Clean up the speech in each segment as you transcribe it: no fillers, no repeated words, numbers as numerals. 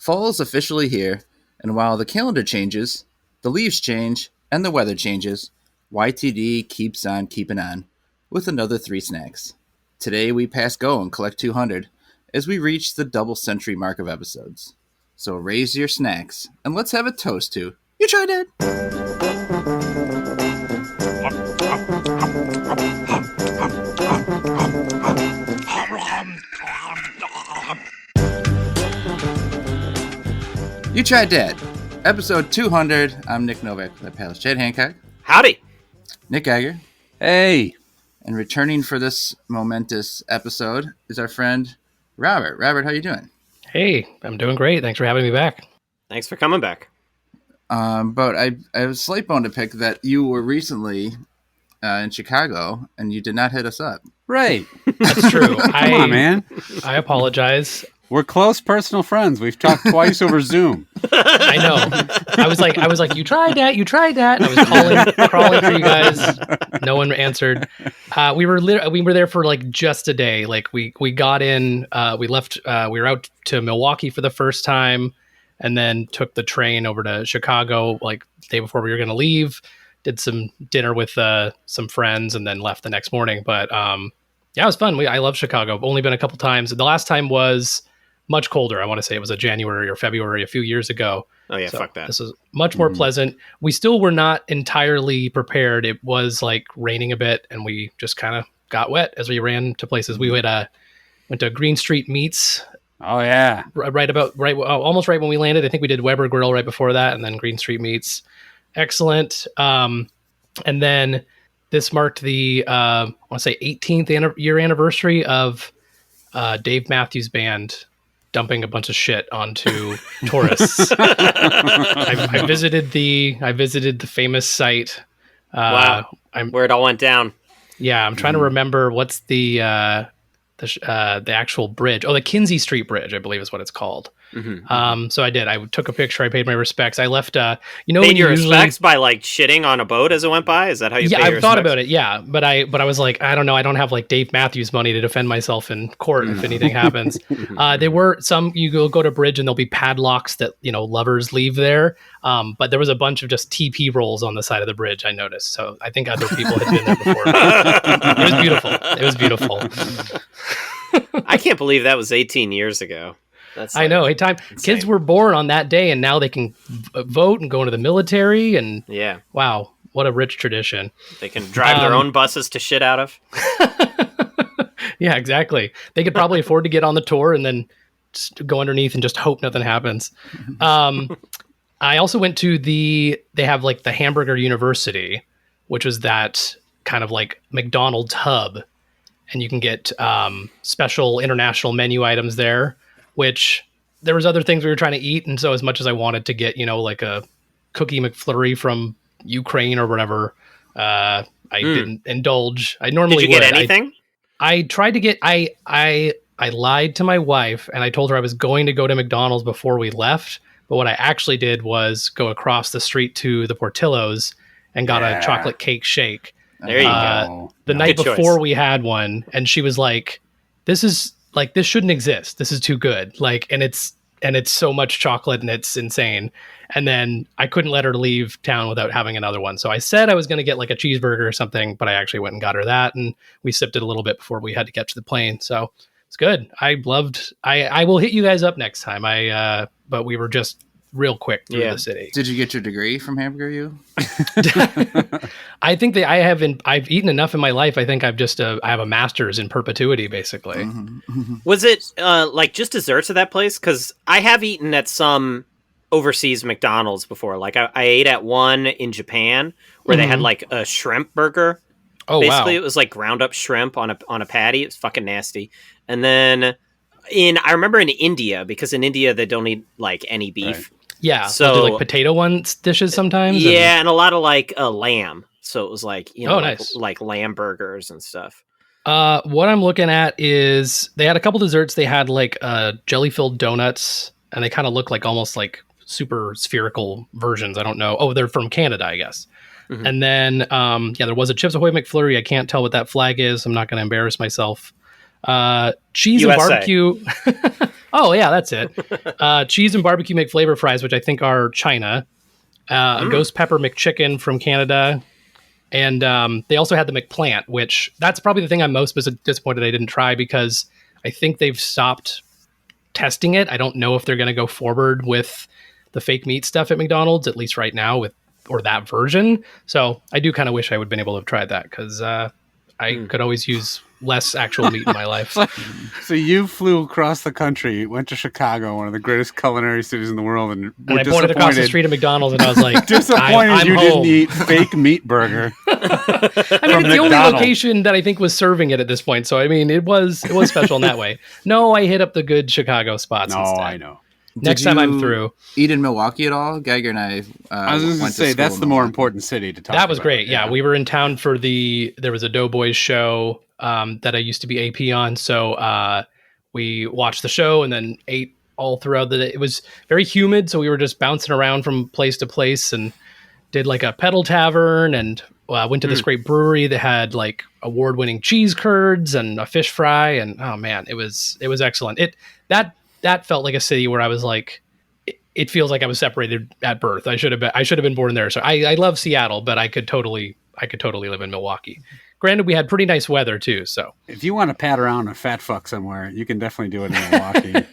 Fall is officially here, and while the calendar changes, the leaves change, and the weather changes, YTD keeps on keeping on with another 3 snacks. Today we pass go and collect 200 as we reach the double century mark of episodes. So raise your snacks and let's have a toast to You Tried Dat! You Tried Dat, episode 200. I'm Nick Novak, my pal is Chad Hancock. Howdy. Nick Geiger. Hey. And returning for this momentous episode is our friend Robert. Robert, how you doing? Hey, I'm doing great. Thanks for having me back. Thanks for coming back. But I have a slight bone to pick that you were recently in Chicago and you did not hit us up. Right. That's true. Come on, man. I apologize. We're close personal friends. We've talked twice over Zoom. I know. I was like, you tried that. And I was crawling for you guys. No one answered. We were there for like just a day. Like we got in, we left, we were out to Milwaukee for the first time and then took the train over to Chicago like the day before we were going to leave, did some dinner with some friends and then left the next morning. But yeah, it was fun. I love Chicago. I've only been a couple times. The last time was much colder. I want to say it was a January or February a few years ago. Oh yeah, so fuck that. This was much more pleasant. We still were not entirely prepared. It was like raining a bit and we just kind of got wet as we ran to places. We went to Green Street Meats. Oh yeah. Almost right when we landed. I think we did Weber Grill right before that and then Green Street Meats. Excellent. And then this marked the I want to say 18th year anniversary of Dave Matthews Band dumping a bunch of shit onto tourists. I visited the famous site. Wow. Where it all went down. Yeah, I'm trying to remember what's the actual bridge. Oh, the Kinsey Street Bridge, I believe is what it's called. Mm-hmm. So I did. I took a picture. I paid my respects. I left. Paid your respects by like shitting on a boat as it went by. Is that how you? Yeah, pay your I've thought respects? about it. Yeah, but I was like, I don't know. I don't have like Dave Matthews money to defend myself in court if anything happens. There were some. You go to bridge and there'll be padlocks that lovers leave there. But there was a bunch of just TP rolls on the side of the bridge. I noticed. So I think other people had been there before. It was beautiful. I can't believe that was 18 years ago. I know. Hey, kids were born on that day, and now they can vote and go into the military. And yeah, wow, what a rich tradition! They can drive their own buses to shit out of. Yeah, exactly. They could probably afford to get on the tour and then just go underneath and just hope nothing happens. I also went to they have like the Hamburger University, which was that kind of like McDonald's hub, and you can get special international menu items there. Which there was other things we were trying to eat. And so as much as I wanted to get, like a cookie McFlurry from Ukraine or whatever, I didn't indulge. I normally Did you get anything? I tried to get, I lied to my wife and I told her I was going to go to McDonald's before we left. But what I actually did was go across the street to the Portillo's and got a chocolate cake shake. There you go. The night before we had one. And she was like, this shouldn't exist. This is too good. And it's so much chocolate and it's insane. And then I couldn't let her leave town without having another one. So I said I was going to get like a cheeseburger or something, but I actually went and got her that. And we sipped it a little bit before we had to get to the plane. So it's good. I will hit you guys up next time. But we were just real quick through the city. Did you get your degree from Hamburger U? I think that I've eaten enough in my life. I think I have a master's in perpetuity, basically. Mm-hmm. Was it like just desserts at that place? Because I have eaten at some overseas McDonald's before. Like I ate at one in Japan where they had like a shrimp burger. Oh, basically, wow. It was like ground up shrimp on a patty. It was fucking nasty. And then I remember in India, because in India they don't eat like any beef. Right. Yeah, so they'll do like potato dishes sometimes. Yeah, and a lot of like lamb. So it was like nice. like lamb burgers and stuff. What I'm looking at is they had a couple desserts. They had like jelly-filled donuts, and they kind of look like almost like super spherical versions. I don't know. Oh, they're from Canada, I guess. Mm-hmm. And then there was a Chips Ahoy McFlurry. I can't tell what that flag is. I'm not going to embarrass myself. Cheese USA. and barbecue. Oh yeah, that's it. Cheese and barbecue McFlavor fries, which I think are China. A ghost pepper McChicken from Canada. And they also had the McPlant, which that's probably the thing I'm most disappointed I didn't try, because I think they've stopped testing it. I don't know if they're going to go forward with the fake meat stuff at McDonald's, at least right now, or that version. So I do kind of wish I would have been able to have tried that, because I could always use less actual meat in my life. So you flew across the country, went to Chicago, one of the greatest culinary cities in the world, and I pointed across the street at McDonald's and I was like, disappointed I'm you home. didn't eat fake meat burger. I mean, it's the only location that I think was serving it at this point. So, I mean, it was special in that way. No, I hit up the good Chicago spots instead. I know. Next time I'm through. Eat in Milwaukee at all? Geiger and I was going to say, that's the more important city to talk about. That was great. Yeah, we were in town for there was a Doughboys show that I used to be AP on. So we watched the show and then ate all throughout the day. It was very humid, so we were just bouncing around from place to place and did like a pedal tavern and went to this great brewery that had like award-winning cheese curds and a fish fry. And oh man, it was excellent. That felt like a city where I was like, it feels like I was separated at birth. I should have been born there. So I love Seattle, but I could totally live in Milwaukee. Granted, we had pretty nice weather too. So if you want to pat around a fat fuck somewhere, you can definitely do it in Milwaukee.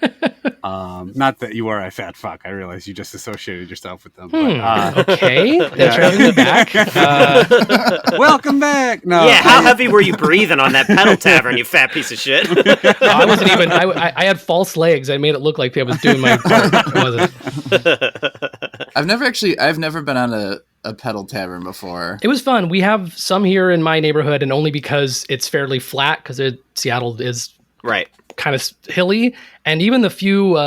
Not that you are a fat fuck. I realize you just associated yourself with them. But, okay, that's having me back. Welcome back. No, yeah, how heavy were you breathing on that pedal tavern, you fat piece of shit? I wasn't even. I had false legs. I made it look like I was doing my part. It wasn't. I've never been on a pedal tavern before. It was fun. We have some here in my neighborhood, and only because it's fairly flat, because Seattle is right, kind of hilly, and even the few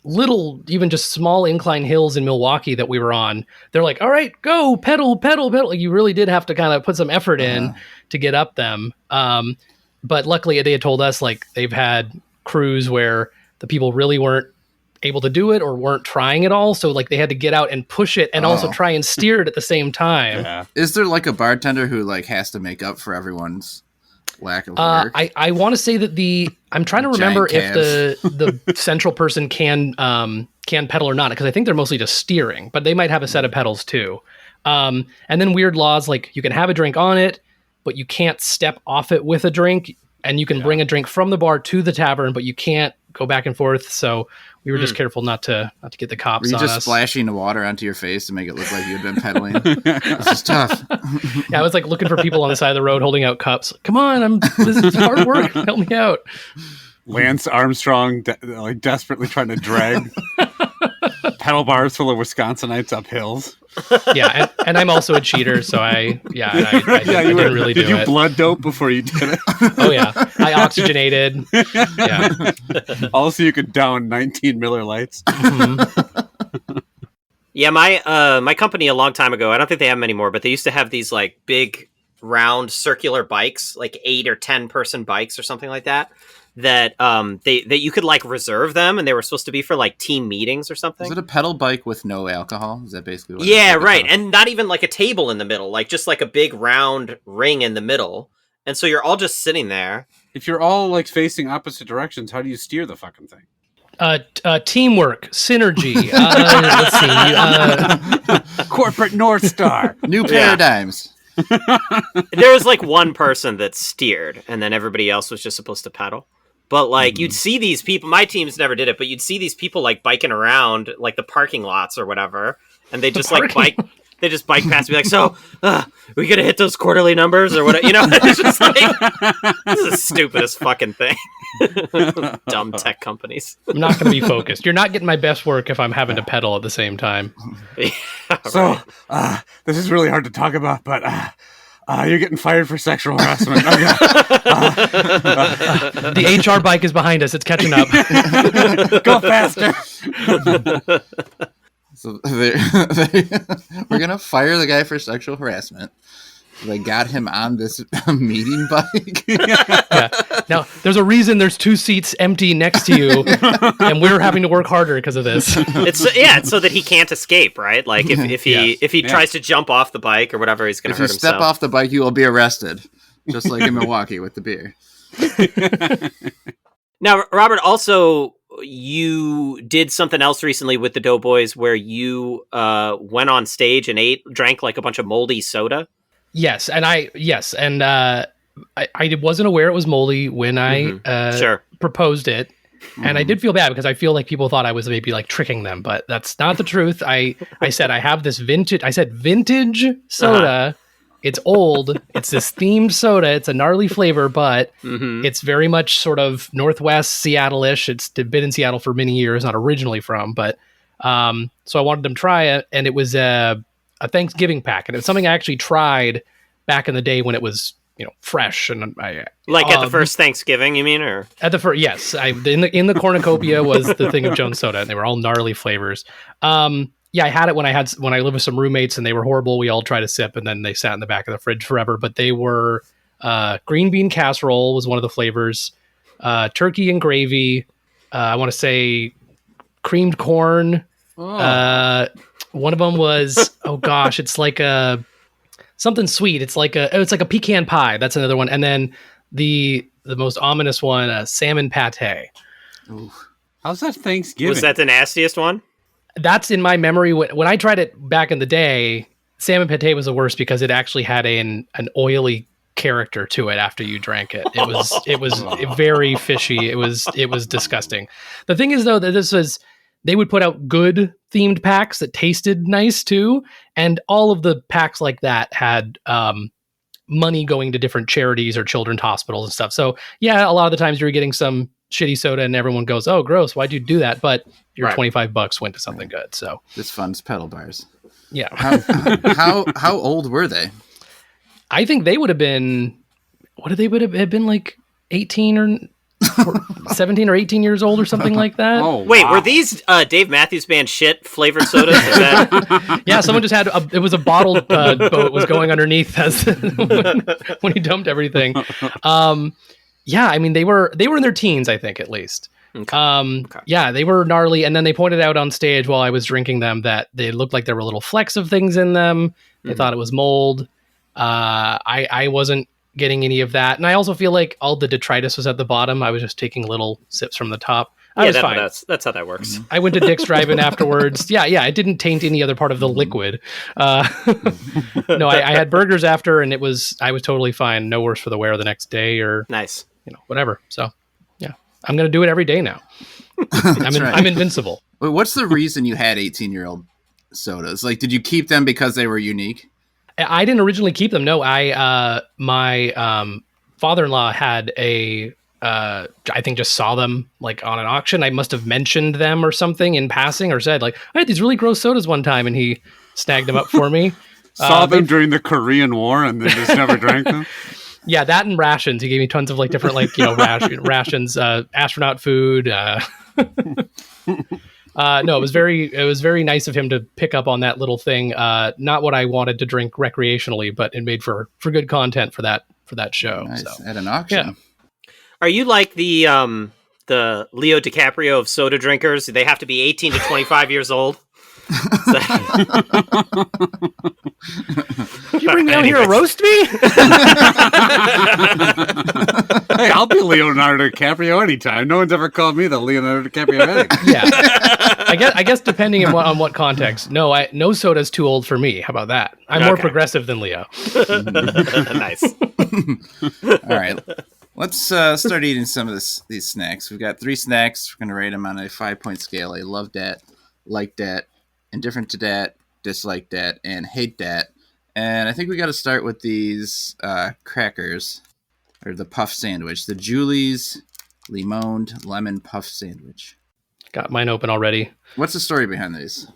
little, even just small incline hills in Milwaukee that we were on, they're like, all right, go pedal. Like, you really did have to kind of put some effort in to get up them. But luckily they had told us like they've had crews where the people really weren't able to do it or weren't trying at all, so like they had to get out and push it and also try and steer it at the same time. Yeah. Is there like a bartender who like has to make up for everyone's lack of work? I want to say that I'm trying to remember if the central person can pedal or not, because I think they're mostly just steering, but they might have a set of pedals too. And then weird laws, like you can have a drink on it, but you can't step off it with a drink, and you can bring a drink from the bar to the tavern, but you can't go back and forth. So we were just careful not to get the cops on us. Were you just splashing the water onto your face to make it look like you had been pedaling? This is tough. Yeah, I was like looking for people on the side of the road holding out cups. Come on, this is hard work. Help me out. Lance Armstrong desperately trying to drag pedal bars full of Wisconsinites up hills. Yeah, and I'm also a cheater, so I didn't really do it. Did you blood dope before you did it? Oh yeah, I oxygenated. Yeah. Also, you could down 19 Miller Lights. Mm-hmm. Yeah, my company a long time ago, I don't think they have them anymore, but they used to have these like big round circular bikes, like 8 or 10 person bikes or something like that. That you could like reserve them, and they were supposed to be for like team meetings or something. Is it a pedal bike with no alcohol? Is that basically what yeah, it's right. And not even like a table in the middle, like just like a big round ring in the middle. And so you're all just sitting there. If you're all like facing opposite directions, how do you steer the fucking thing? Teamwork, synergy. Let's see. Corporate North Star. New paradigms. There was like one person that steered, and then everybody else was just supposed to pedal. But like you'd see these people, my teams never did it, but you'd see these people like biking around like the parking lots or whatever, and they just like bike past me like, so we gonna hit those quarterly numbers or whatever, you know? It's just like, this is the stupidest fucking thing. Dumb tech companies. I'm not going to be focused. You're not getting my best work if I'm having to pedal at the same time. Yeah, so this is really hard to talk about, but you're getting fired for sexual harassment. The HR bike is behind us. It's catching up. Go faster. So we're gonna fire the guy for sexual harassment. They got him on this meeting bike. Yeah. Now, there's a reason there's 2 seats empty next to you, and we're having to work harder because of this. It's so that he can't escape, right? Like if he tries to jump off the bike or whatever, he's going to hurt himself. If you step off the bike, you will be arrested, just like in Milwaukee with the beer. Now, Robert, also, you did something else recently with the Doughboys where you went on stage and drank like a bunch of moldy soda. Yes, and I wasn't aware it was moldy when I proposed it, and I did feel bad because I feel like people thought I was maybe like tricking them, but that's not the truth. I said I have this vintage. I said vintage soda. It's old. It's this themed soda. It's a gnarly flavor, but it's very much sort of Northwest Seattle-ish. It's been in Seattle for many years, not originally from, but so I wanted them to try it, and it was a Thanksgiving pack, and it's something I actually tried back in the day when it was fresh, and at the first Thanksgiving, you mean, or at the first? Yes, in the cornucopia was the thing of Jones Soda, and they were all gnarly flavors. Yeah, I had it when I lived with some roommates, and they were horrible. We all tried a sip, and then they sat in the back of the fridge forever. But they were green bean casserole was one of the flavors, turkey and gravy. I want to say creamed corn. Oh. One of them was it's like something sweet. It's like a pecan pie. That's another one. And then the most ominous one, salmon pate. Ooh. How's that Thanksgiving? Was that the nastiest one? That's in my memory. When I tried it back in the day, salmon pate was the worst because it actually had an oily character to it after you drank it. It was very fishy. It was disgusting. The thing is, though, that they would put out good themed packs that tasted nice too, and all of the packs like that had money going to different charities or children's hospitals and stuff. So yeah, a lot of the times you're getting some shitty soda and everyone goes, "Oh, gross, why'd you do that?" But your $25 went to something good. So this funds pedal bars. Yeah. How old were they? I think they would have been, they would have been like 18 or 17 or 18 years old or something like that. Oh, wait, were these Dave Matthews Band shit flavored sodas? Yeah, someone just had it was a bottled boat was going underneath as when he dumped everything. Yeah, I mean they were in their teens, I think, at least. Okay. Yeah, they were gnarly, and then they pointed out on stage while I was drinking them that they looked like there were little flecks of things in them. They thought it was mold. I wasn't getting any of that, and I also feel like all the detritus was at the bottom. I was just taking little sips from the top. I was fine. That's how that works. I went to Dick's Drive-In afterwards. Yeah, it didn't taint any other part of the liquid. No, I had burgers after, and I was totally fine. No worse for the wear the next day or nice, whatever. So yeah, I'm gonna do it every day now. I'm invincible. Wait, what's the reason you had 18-year-old sodas? Like, did you keep them because they were unique? I didn't originally keep them. No, my father-in-law had I think just saw them like on an auction. I must have mentioned them or something in passing, or said like, I had these really gross sodas one time, and he snagged them up for me. Saw them during the Korean War and then just never drank them. Yeah, that and rations. He gave me tons of like different rations, astronaut food. No, it was very nice of him to pick up on that little thing. Not what I wanted to drink recreationally, but it made for good content for that show. Nice. So. At an auction. Yeah. Are you like the Leo DiCaprio of soda drinkers? They have to be 18 to 25 years old. Did you bring me out here to roast me? Hey, I'll be Leonardo DiCaprio anytime. No one's ever called me the Leonardo DiCaprio of anything. Yeah, I guess depending on what context. No soda's too old for me. How about that? I'm more progressive than Leo. Nice. All right. Let's start eating some of these snacks. We've got 3 snacks. We're going to rate them on a 5-point scale. I love that, like that, indifferent to that, dislike that, and hate that. And I think we got to start with these crackers, or the puff sandwich. The Julie's Le-mond lemon puff sandwich. Got mine open already. What's the story behind these?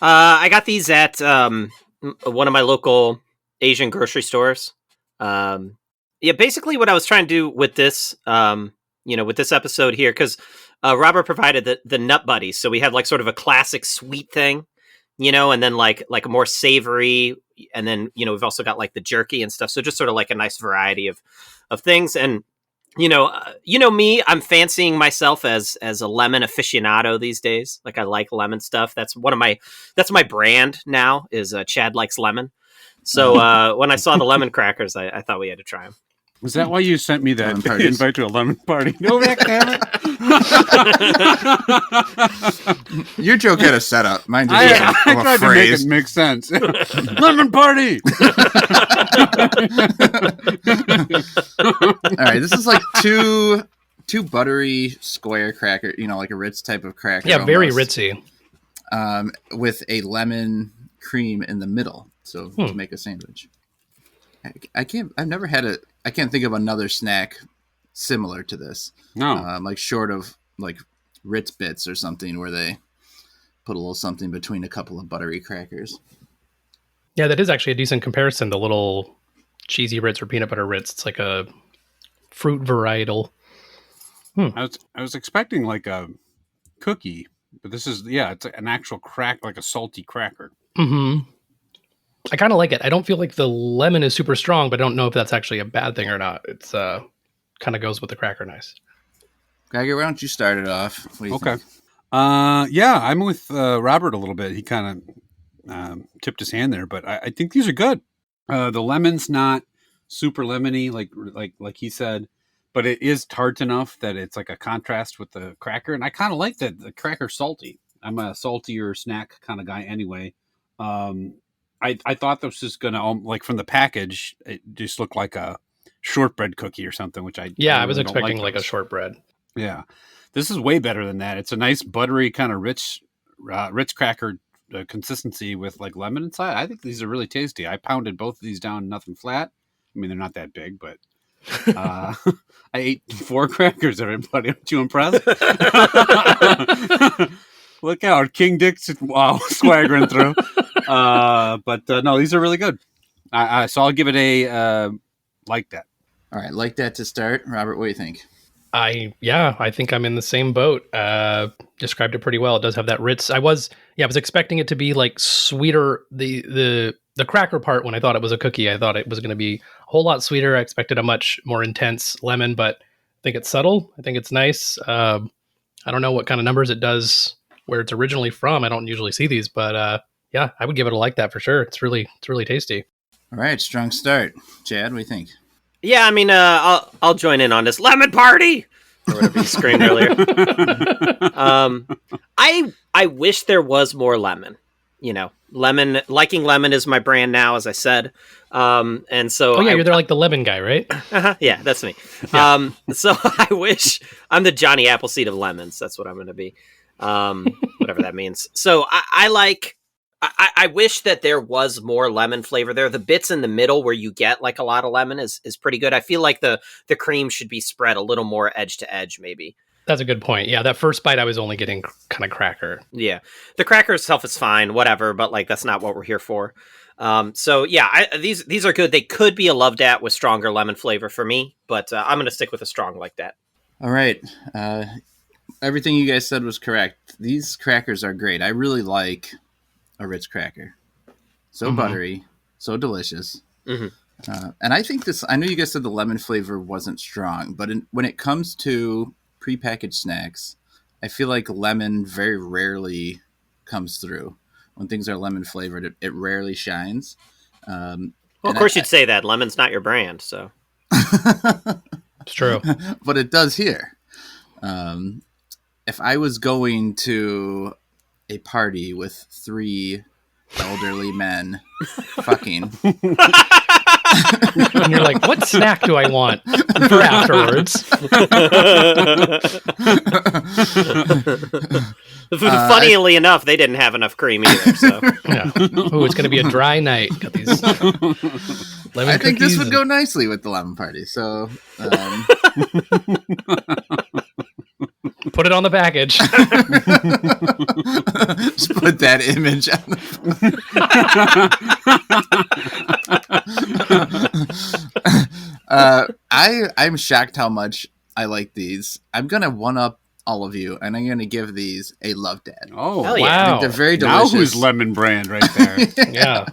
I got these at one of my local Asian grocery stores. Yeah, basically what I was trying to do with this, with this episode here, because Robert provided the Nut Buddies. So we have like sort of a classic sweet thing, and then like a more savory. And then, we've also got like the jerky and stuff. So just sort of like a nice variety of things. And, me, I'm fancying myself as a lemon aficionado these days. Like I like lemon stuff. That's my brand now is Chad Likes Lemon. So when I saw the lemon crackers, I thought we had to try them. Was that why you sent me that invite to a lemon party? No, damn it. Your joke had a setup. Mine just I tried to make it make sense. Lemon party. All right, this is like two buttery square cracker, like a Ritz type of cracker. Yeah, very Ritzy. With a lemon cream in the middle, so to make a sandwich. I can't think of another snack similar to this. No, like short of like Ritz Bits or something where they put a little something between a couple of buttery crackers. Yeah, that is actually a decent comparison. The little cheesy Ritz or peanut butter Ritz. It's like a fruit varietal. I was expecting like a cookie, but this is it's an actual crack, like a salty cracker. Mm-hmm. I kind of like it. I don't feel like the lemon is super strong, but I don't know if that's actually a bad thing or not. It's kind of goes with the cracker nice. Geiger, why don't you start it off? What do you think? I'm with Robert a little bit. He kind of tipped his hand there, but I think these are good. The lemon's not super lemony, like he said, but it is tart enough that it's like a contrast with the cracker, and I kind of like that the cracker's salty. I'm a saltier snack kind of guy anyway. I thought this was gonna like from the package, it just looked like a shortbread cookie or something, which I was expecting like a shortbread. Yeah, this is way better than that. It's a nice buttery kind of rich cracker consistency with like lemon inside. I think these are really tasty. I pounded both of these down, nothing flat. I mean, they're not that big, but I ate 4 crackers. Everybody, aren't you impressed? Look out, King Dick's swaggering through. But no, these are really good. So I'll give it a like that. All right, like that to start. Robert, what do you think? I think I'm in the same boat. Described it pretty well. It does have that Ritz. I was expecting it to be like sweeter. The cracker part, when I thought it was a cookie, I thought it was going to be a whole lot sweeter. I expected a much more intense lemon, but I think it's subtle. I think it's nice. I don't know what kind of numbers it does where it's originally from. I don't usually see these, but I would give it a like that for sure. It's really tasty. All right, strong start. Chad, what do you think? Yeah, I mean, I'll join in on this lemon party or whatever you screamed earlier. I wish there was more lemon. Liking lemon is my brand now, as I said. And so you're there like the lemon guy, right? Yeah, that's me. Yeah. So I wish I'm the Johnny Appleseed of lemons. That's what I'm going to be. Whatever that means. So I wish that there was more lemon flavor there. The bits in the middle where you get like a lot of lemon is pretty good. I feel like the cream should be spread a little more edge to edge, maybe. That's a good point. Yeah, that first bite I was only getting kind of cracker. Yeah, the cracker itself is fine, whatever, but like that's not what we're here for. So yeah, these are good. They could be a loved at with stronger lemon flavor for me, but I'm going to stick with a strong like that. All right. Everything you guys said was correct. These crackers are great. I really like a Ritz cracker. So buttery, so delicious. Mm-hmm. And I think I know you guys said the lemon flavor wasn't strong, but when it comes to prepackaged snacks, I feel like lemon very rarely comes through. When things are lemon flavored, it rarely shines. Well, of course you'd say that. Lemon's not your brand, so. It's true. But it does here. If I was going to a party with 3 elderly men fucking. And you're like, what snack do I want for afterwards? Funnily enough, they didn't have enough cream either. So. Yeah. Oh, it's going to be a dry night. Got these lemon I think this would cookies go nicely with the lemon party. So. Put it on the package. Just put that image on the I'm shocked how much I like these. I'm gonna one up all of you, and I'm gonna give these a love dad. Oh, hell yeah. I Wow. think they're very delicious. Now who's lemon brand right there? Yeah.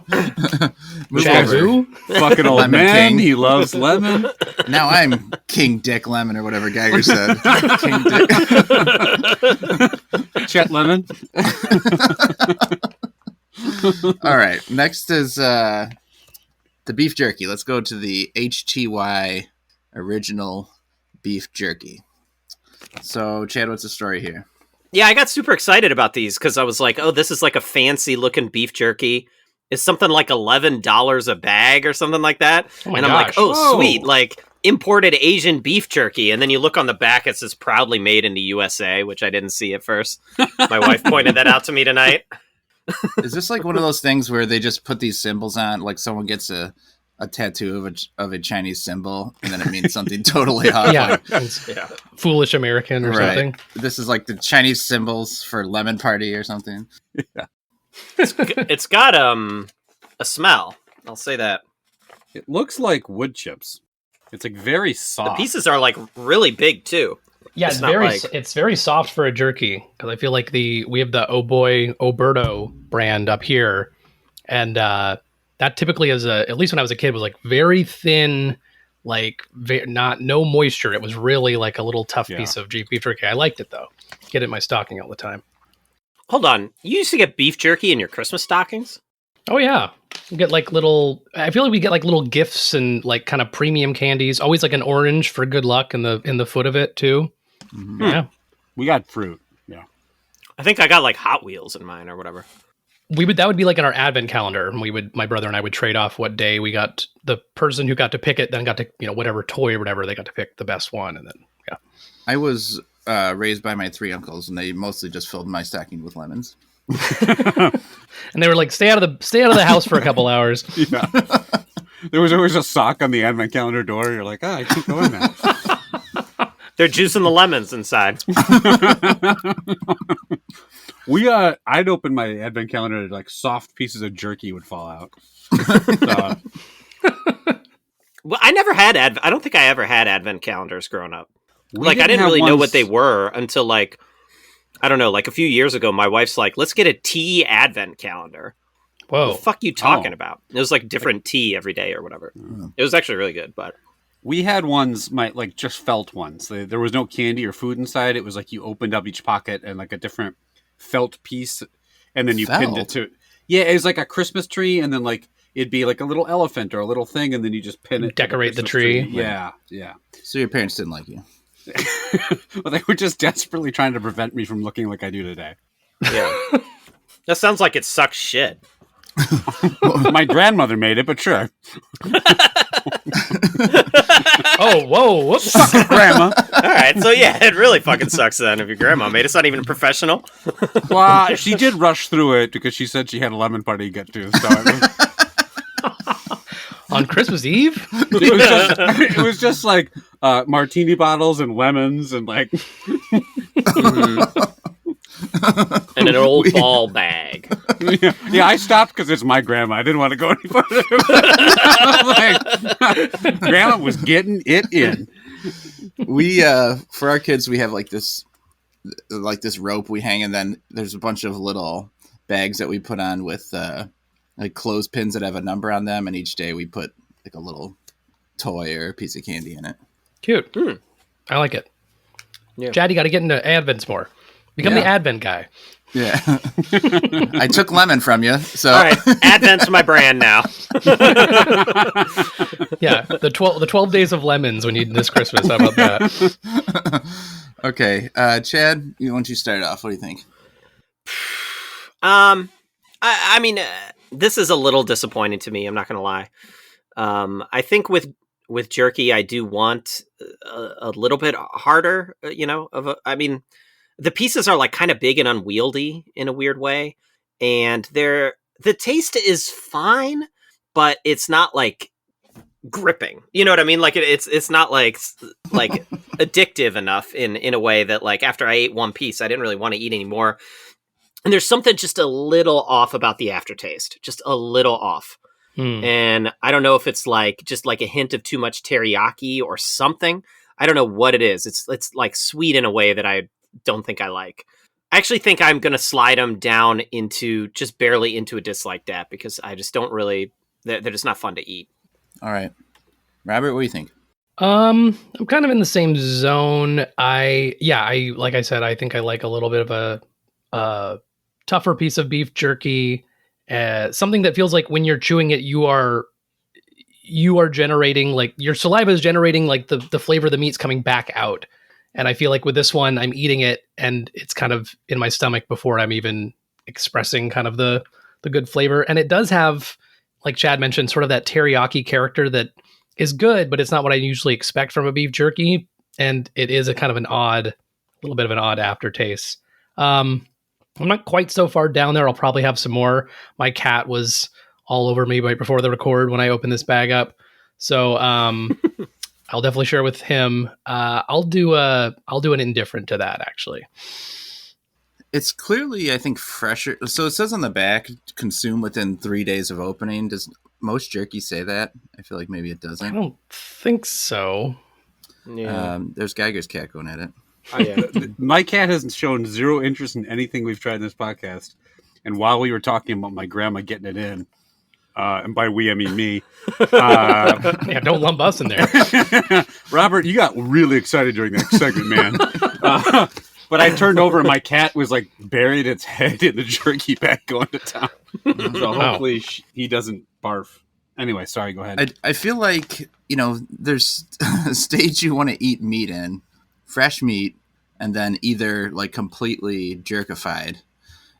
Move Shagoo? over. Fucking old Lemon man. King. He loves lemon. Now I'm King Dick Lemon or whatever Geiger said. King Dick. Chet Lemon. All right. Next is the beef jerky. Let's go to the HTY original beef jerky. So, Chad, what's the story here? Yeah, I got super excited about these because I was like, oh, this is like a fancy looking beef jerky. It's something like $11 a bag or something like that. Oh my and I'm gosh. like, oh, Whoa. sweet. Like imported Asian beef jerky. And then you look on the back, it says proudly made in the USA, which I didn't see at first. My wife pointed that out to me tonight. Is this like one of those things where they just put these symbols on, like someone gets a tattoo of a Chinese symbol, and then it means something totally off? Yeah, Like, it's Yeah. foolish American or something. This is like the Chinese symbols for lemon party or something. It's got a smell. I'll say that. It looks like wood chips. It's like very The soft. pieces are like really big too. Yeah, It's it's not very like- it's very soft for a jerky because I feel like we have the Oh Boy Oberto brand up here, and that typically is at least when I was a kid was like very thin, like no moisture. It was really like a little tough piece of beef jerky. I liked it though. Get it in my stocking all the time. Hold on. You used to get beef jerky in your Christmas stockings? Oh yeah, we get like little. I feel like we get like little gifts and like kind of premium candies. Always like an orange for good luck in the foot of it too. Mm-hmm. Yeah, We got fruit. Yeah. I think I got like Hot Wheels in mine or whatever. that would be like in our advent calendar. And my brother and I would trade off what day we got. The person who got to pick it then got to whatever toy or whatever they got to pick the best one, and then yeah. I was raised by my 3 uncles, and they mostly just filled my stocking with lemons. And they were like, stay out of the house for a couple hours. Yeah. There was always a sock on the advent calendar door. You're like, I can't go in there. They're juicing the lemons inside. I'd open my advent calendar, like soft pieces of jerky would fall out. So, Well, I never had I don't think I ever had advent calendars growing up. I didn't have really know ones- what they were until like, I don't know, like a few years ago, my wife's like, let's get a tea advent calendar. What Whoa. the fuck you talking Oh. about? It was like different tea every day or whatever. Mm. It was actually really good, but We had ones, just felt ones. There was no candy or food inside. It was like you opened up each pocket and like a different felt piece, and then you pinned it Felt? to. Yeah, it was like a Christmas tree, and then like it'd be like a little elephant or a little thing, and then you just pin it. to Decorate the Christmas tree. Yeah, yeah. So your parents didn't like you. Well, they were just desperately trying to prevent me from looking like I do today. yeah. That sounds like it sucks shit. My grandmother made it, but sure. Oh, whoa, whoops. Suck it, Grandma. All right, so yeah, it really fucking sucks then if your grandma made it. It's not even professional. Well, she did rush through it because she said she had a lemon party to get to. So On Christmas Eve? it was just like martini bottles and lemons and like And an old ball bag. yeah, I stopped because it's my grandma. I didn't want to go any further. I was like, Grandma was getting it in. We for our kids, we have like this rope we hang, and then there's a bunch of little bags that we put on with like clothespins that have a number on them, and each day we put like a little toy or a piece of candy in it. Cute. I like it. Yeah. Chad, you got to get into Advents more. Become the Advent guy. Yeah. I took lemon from you, so All right, Advent's my brand now. Yeah, the 12 days of lemons when you this Christmas. How about that? Okay, Chad, why don't you start off? What do you think? I mean, this is a little disappointing to me. I'm not gonna lie. I think with jerky, I do want a little bit harder. I mean, the pieces are like kind of big and unwieldy in a weird way, and the taste is fine, but it's not like gripping. You know what I mean? Like it's not like addictive enough in a way that like after I ate one piece, I didn't really want to eat anymore. And there's something just a little off about the aftertaste, just a little off. And I don't know if it's like just like a hint of too much teriyaki or something. I don't know what it is. It's like sweet in a way that I don't think I like. I actually think I'm going to slide them down into just barely into a dislike that because I just don't really, they're just not fun to eat. All right, Robert, what do you think? I'm kind of in the same zone. I like I said, I think I like a little bit of a tougher piece of beef jerky, something that feels like when you're chewing it, you are you are generating, like, your saliva is generating like the flavor of the meat's coming back out. And I feel like with this one, I'm eating it and it's kind of in my stomach before I'm even expressing kind of the good flavor. And it does have, like Chad mentioned, sort of that teriyaki character that is good, but it's not what I usually expect from a beef jerky. And it is a kind of a little bit of an odd aftertaste. I'm not quite so far down there. I'll probably have some more. My cat was all over me right before the record when I opened this bag up. So I'll definitely share with him. I'll do an indifferent to that, actually. It's clearly, I think, fresher. So it says on the back, consume within 3 days of opening. Does most jerky say that? I feel like maybe it doesn't. I don't think so. Yeah. There's Geiger's cat going at it. Oh, yeah. My cat has shown zero interest in anything we've tried in this podcast. And while we were talking about my grandma getting it in, and by we, I mean me. Yeah, don't lump us in there. Robert, you got really excited during that segment, man. But I turned over and my cat was like buried its head in the jerky bag going to town. So hopefully he doesn't barf. Anyway, sorry, go ahead. I feel like, there's a stage you want to eat meat in, fresh meat, and then either like completely jerkified.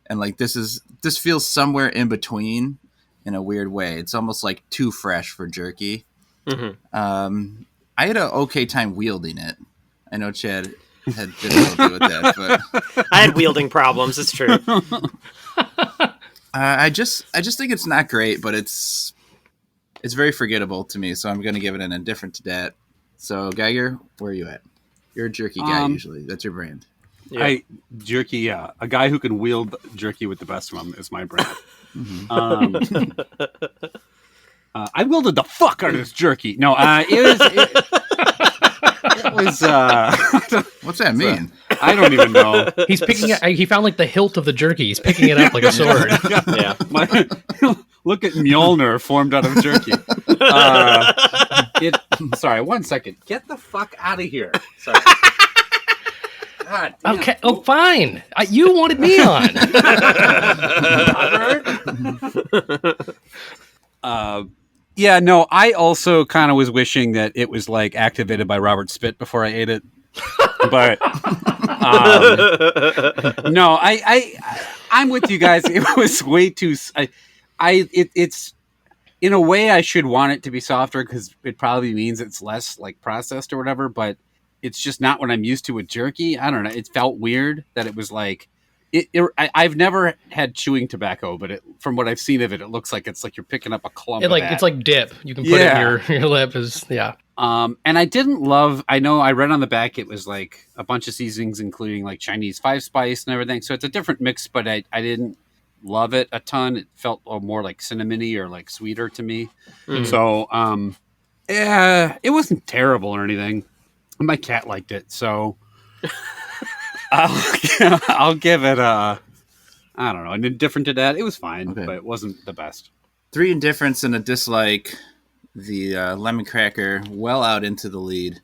And like this feels somewhere in between in a weird way. It's almost like too fresh for jerky. Mm-hmm. I had an okay time wielding it. I know Chad had difficulty with that, but I had wielding problems. It's true. I just think it's not great, but it's very forgettable to me. So I'm going to give it an indifferent to that. So Geiger, where are you at? You're a jerky guy usually. That's your brand. Yeah. Jerky, yeah. A guy who can wield jerky with the best of them is my brand. Mm-hmm. I wielded the fuck out of this jerky. No, it was. What's that mean? I don't even know. He's picking it. He found like the hilt of the jerky. He's picking it up like a sword. Yeah. Look at Mjolnir formed out of jerky. Sorry, 1 second. Get the fuck out of here. Sorry. God, okay. Oh, fine. You wanted me on. Yeah, no, I also kind of was wishing that it was like activated by Robert Spit before I ate it. But no, I'm with you guys. It was way too. It's in a way I should want it to be softer because it probably means it's less like processed or whatever. But it's just not what I'm used to with jerky. I don't know. It felt weird that it was like. I've never had chewing tobacco, but from what I've seen of it, it looks like it's like you're picking up a clump. It's like dip. You can put it in your lip. And I didn't love. I know I read on the back it was like a bunch of seasonings, including like Chinese 5-spice and everything. So it's a different mix, but I didn't love it a ton. It felt more like cinnamony or like sweeter to me. Mm. So yeah, it wasn't terrible or anything. My cat liked it, so. I'll give it I don't know, an indifferent to that. It was fine, but it wasn't the best. 3 indifferents and a dislike. The lemon cracker well out into the lead,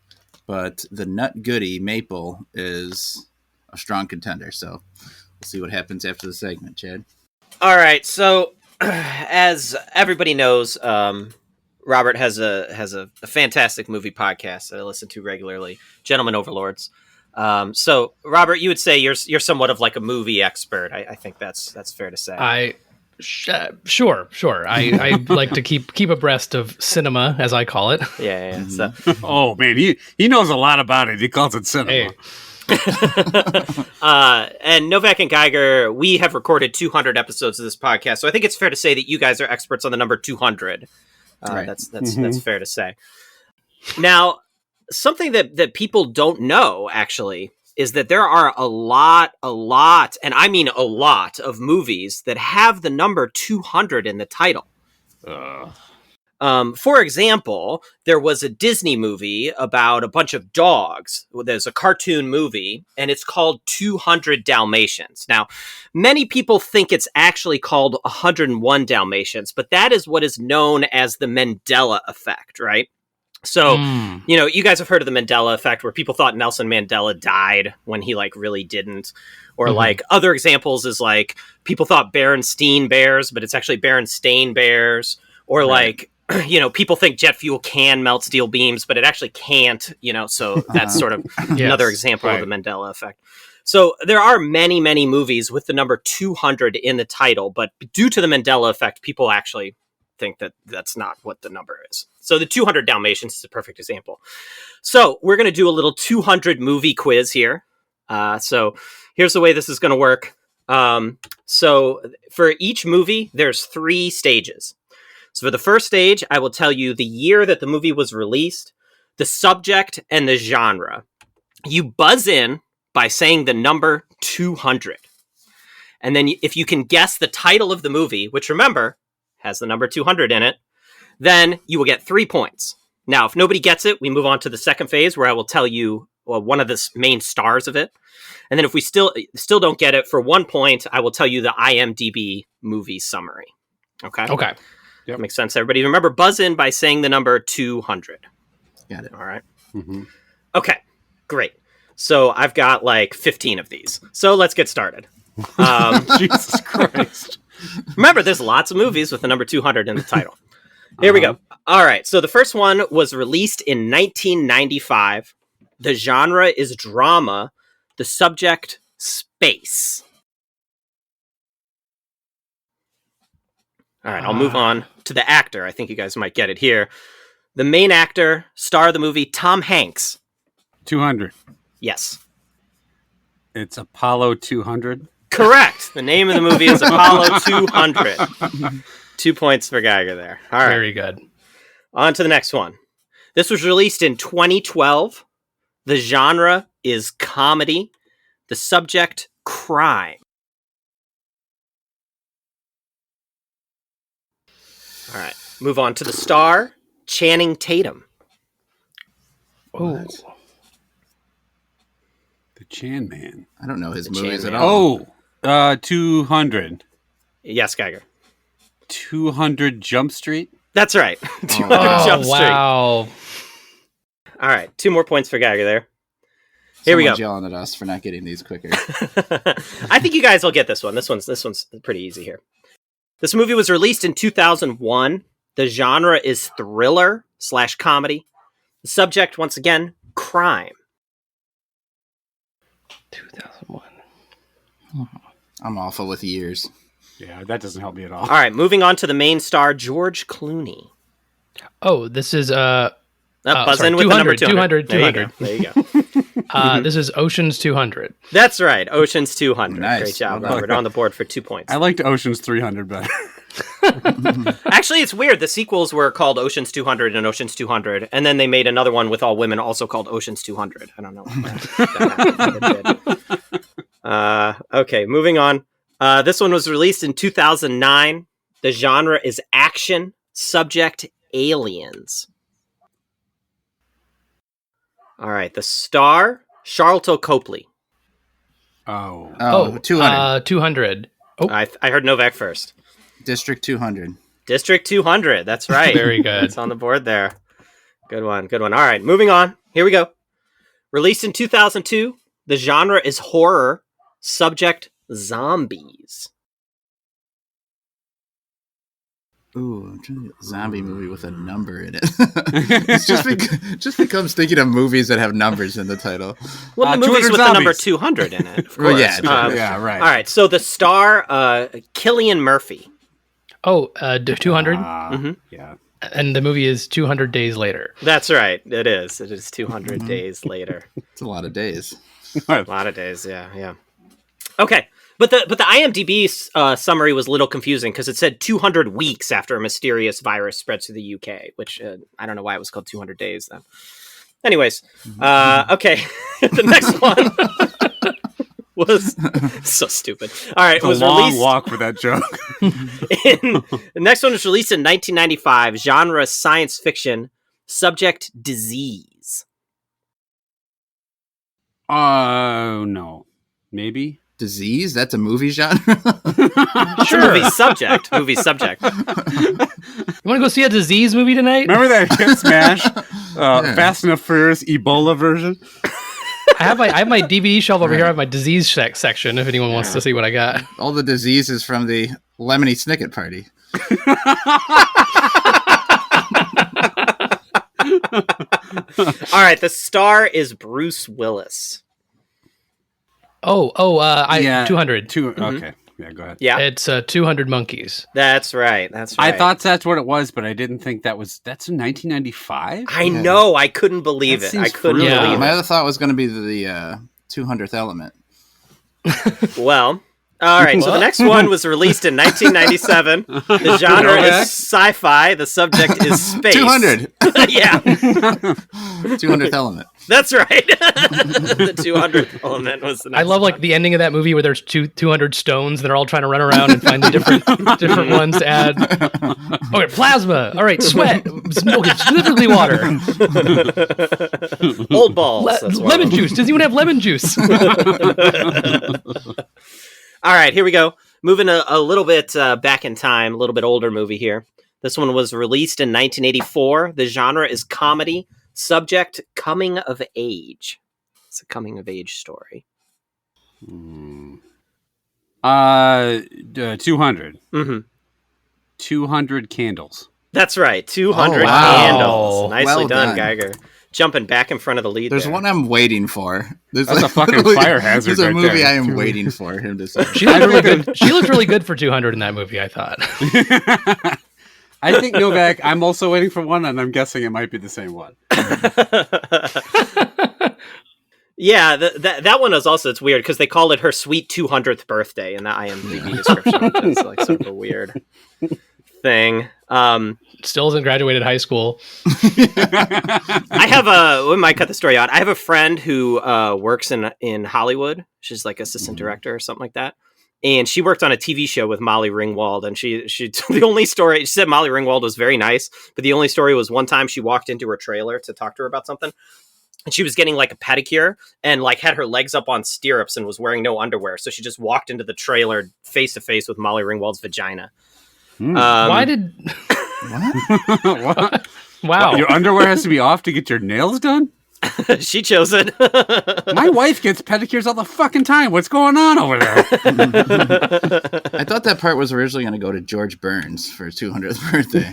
but the nut goody maple is a strong contender. So we'll see what happens after the segment, Chad. All right. So as everybody knows, Robert has a fantastic movie podcast that I listen to regularly, Gentlemen Overlords. So Robert, you would say you're somewhat of like a movie expert. I think that's fair to say. Sure. I like to keep abreast of cinema, as I call it. Yeah. Mm-hmm. So. Oh man, he knows a lot about it. He calls it cinema. Hey. And Novak and Geiger, we have recorded 200 episodes of this podcast, so I think it's fair to say that you guys are experts on the number 200. Right. That's fair to say. Now, something that people don't know, actually, is that there are a lot, and I mean a lot, of movies that have the number 200 in the title. For example, there was a Disney movie about a bunch of dogs. There's a cartoon movie, and it's called 200 Dalmatians. Now, many people think it's actually called 101 Dalmatians, but that is what is known as the Mandela Effect, right? So, you guys have heard of the Mandela Effect, where people thought Nelson Mandela died when he like really didn't. Or like other examples is like people thought Berenstain Bears, but it's actually Berenstain Bears. Or like people think jet fuel can melt steel beams, but it actually can't, so that's sort of another example of the Mandela effect. So there are many, many movies with the number 200 in the title, but due to the Mandela effect, people actually think that that's not what the number is. So the 200 Dalmatians is a perfect example. So we're going to do a little 200 movie quiz here. So here's the way this is going to work. So for each movie, there's 3 stages. So for the first stage, I will tell you the year that the movie was released, the subject, and the genre. You buzz in by saying the number 200. And then if you can guess the title of the movie, which remember, has the number 200 in it, then you will get 3 points. Now, if nobody gets it, we move on to the second phase where I will tell you one of the main stars of it. And then if we still don't get it, for 1 point, I will tell you the IMDb movie summary. Okay? Okay. Yep. Makes sense, everybody. Remember, buzz in by saying the number 200. Got it. All right. Mm-hmm. Okay, great. So I've got like 15 of these. So let's get started. Jesus Christ. Remember, there's lots of movies with the number 200 in the title. Here we go. All right. So the first one was released in 1995. The genre is drama. The subject, space. All right. I'll move on to the actor. I think you guys might get it here. The main actor, star of the movie, Tom Hanks. 200. Yes. It's Apollo 200. Correct. The name of the movie is Apollo 200. 2 points for Geiger there. All right. Very good. On to the next one. This was released in 2012. The genre is comedy. The subject, crime. All right. Move on to the star, Channing Tatum. Oh, The Chan Man. I don't know his The movies Chan at Man. all. 200. Yes, Geiger. 200 Jump Street. That's right. 200 Jump Street. wow. All right. 2 more points for Geiger there. Here we go. Someone's yelling at us for not getting these quicker. I think you guys will get this one. This one's pretty easy here. This movie was released in 2001. The genre is thriller/comedy. The subject, once again, crime. 2001. I'm awful with years. Yeah, that doesn't help me at all. All right, moving on to the main star, George Clooney. Oh, this is Buzz sorry, in with the number 200. 200. There you go. This is Ocean's 200. That's right. Ocean's 200. Nice. Great job, Well done. Robert. On the board for 2 points. I liked Ocean's 300 better. Actually, it's weird. The sequels were called Ocean's 200 and Ocean's 200, and then they made another one with all women also called Ocean's 200. I don't know. Okay, moving on. This one was released in 2009. The genre is action. Subject, aliens. All right, the star, Charlton Copley. Oh. 200. 200. Oh, I heard Novak first. District 200. District 200. That's right. very good. It's on the board there. Good one. Good one. All right, moving on. Here we go. Released in 2002. The genre is horror. Subject, zombies. Ooh, I'm trying to get a zombie movie with a number in it. It's just becomes thinking of movies that have numbers in the title. Well, the movies 200 with the number zombies. 200 in it, of Well, course. yeah, Yeah, right. All right, so the star, Cillian Murphy. Oh, 200. Yeah. And the movie is 200 Days Later. That's right. It is. It is 200 days later. It's a lot of days. A lot of days. Yeah. Okay. But the IMDb summary was a little confusing because it said 200 weeks after a mysterious virus spread to the UK, which I don't know why it was called 200 days then. Anyways, okay. The next one was so stupid. All right, It's it was a long released. walk for that joke. The next one was released in 1995. Genre science fiction. Subject disease. No. Maybe? Disease? That's a movie genre? Sure. Movie subject. Movie subject. You want to go see a disease movie tonight? Remember that hit smash? Fast and the Furious Ebola version? I have my DVD shelf over here. I have my disease section. If anyone wants to see what I got. All the diseases from the Lemony Snicket party. All right, the star is Bruce Willis. 200. Okay. Yeah, go ahead. Yeah, It's 200 monkeys. that's right. I thought that's what it was, but I didn't think that's in 1995. I know. I couldn't believe That it. I seems couldn't frugal. believe My it. other thought was going to be the 200th element. Well, all right. So the next one was released in 1997. The genre is sci-fi. The subject is space. 200. Yeah, 200th element. that's right. The 200th element was the next I love like the ending of that movie where there's 200 stones and they're all trying to run around and find the different ones to add. Okay, plasma. All right, sweat. Okay, specifically water. Old balls. That's one Lemon of them. juice. Does anyone have lemon juice? All right, here we go. Moving a little bit back in time, a little bit older movie here. This one was released in 1984. The genre is comedy. Subject, coming of age. It's a coming of age story. 200. Mm-hmm. 200 candles. That's right. 200 Oh, wow. candles. Nicely Well done, done. Geiger. Jumping back in front of the lead. There's there. one I'm waiting for. There's That's a fucking literally- fire hazard There's a right movie there. I am waiting for him to say. She looked really good. She looked really good for 200 in that movie, I thought. I think Novak. I'm also waiting for one, and I'm guessing it might be the same one. Yeah, that one is also, it's weird because they call it her sweet 200th birthday in the IMDb description, which is like sort of a weird thing. Still hasn't graduated high school. I have we might cut the story out. I have a friend who works in Hollywood. She's like assistant director or something like that. And she worked on a TV show with Molly Ringwald. And she the only story, she said Molly Ringwald was very nice, but the only story was one time she walked into her trailer to talk to her about something. And she was getting like a pedicure and like had her legs up on stirrups and was wearing no underwear. So she just walked into the trailer face to face with Molly Ringwald's vagina. Why did... What? Wow. Your underwear has to be off to get your nails done? She chose it. My wife gets pedicures all the fucking time. What's going on over there? I thought that part was originally going to go to George Burns for his 200th birthday.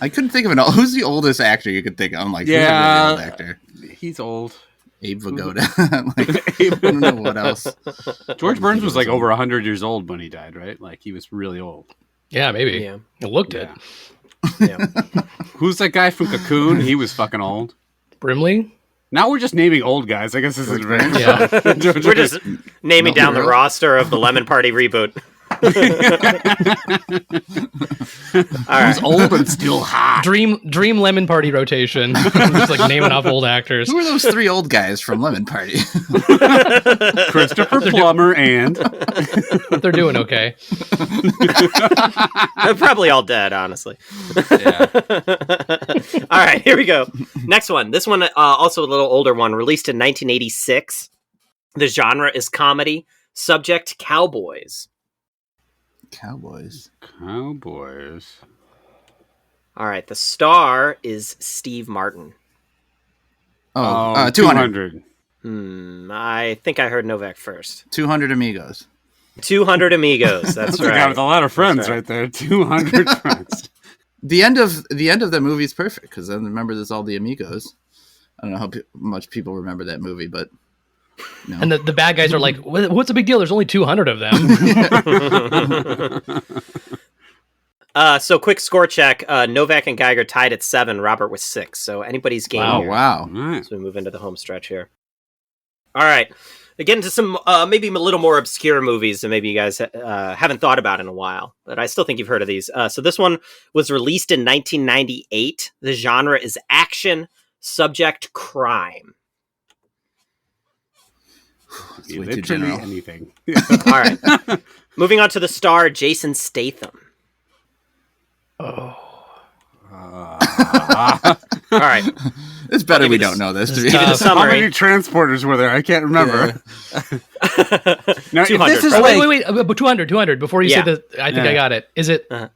I couldn't think of an. Who's the oldest actor you could think of? I'm like, who's a really old actor? He's old. Abe Vigoda. Like, I don't know what else. George Burns was like over 100 years old when he died, right? Like he was really old. Yeah, maybe. Yeah. It looked it. Yeah. Who's that guy from Cocoon? He was fucking old. Brimley? Now we're just naming old guys. I guess this is right. Yeah. We're just naming down the really. roster of the Lemon Party reboot. All Who's right. old and still hot? Dream Lemon Party rotation. Just like naming off old actors. Who are those three old guys from Lemon Party? Christopher Plummer and They're doing okay. They're probably all dead, honestly. yeah. All right, here we go. Next one. This one, also a little older one, released in 1986. The genre is comedy. Subject, cowboys. Cowboys. Cowboys. All right, the star is Steve Martin. Oh, 200. I think I heard Novak first. 200 Amigos. 200 Amigos. That's That's a guy right. with a lot of friends right. right there. 200 friends. The end of the movie is perfect because then remember there's all the Amigos. I don't know how much people remember that movie, but no. And the bad guys are like, what's the big deal? There's only 200 of them. So quick score check. Novak and Geiger tied at 7. Robert with 6. So anybody's game. Oh here. wow! All right. So we move into the home stretch here. All right. Again, to some maybe a little more obscure movies that maybe you guys haven't thought about in a while, but I still think you've heard of these. So this one was released in 1998. The genre is action. Subject, crime. It's way too Literally general. anything. All right. Moving on to the star, Jason Statham. Oh. All right. It's better I'll we give you don't know this. To Give be you the honest. How many summary. transporters were there? I can't remember. Now, if 200, this is probably. like, Wait, 200. Before you Yeah. say that, I think I got it. Is it... Uh-huh.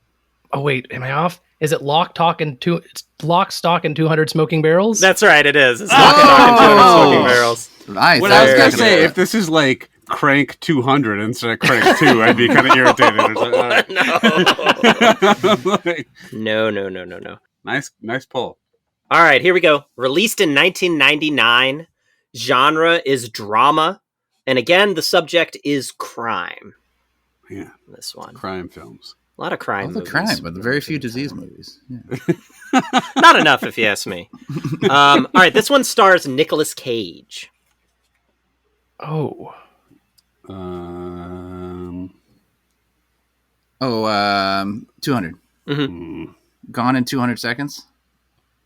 Oh, wait, am I off? Is it Lock, Stock, and 200 Smoking Barrels? That's right, it is. It's Oh! Lock and Stock and 200 Smoking Barrels. Nice. what That I was was going not to gonna say, be if this is like Crank 200 instead of Crank 2, I'd be kind of irritated. Or something. No. No. Nice pull. All right, here we go. Released in 1999. Genre is drama. And again, the subject is crime. Yeah. This one. Crime films. A lot of crime All the movies. crime, but very few disease movies. Yeah. Not enough, if you ask me. All right, this one stars Nicolas Cage. Oh. 200. Mm-hmm. Gone in 200 seconds?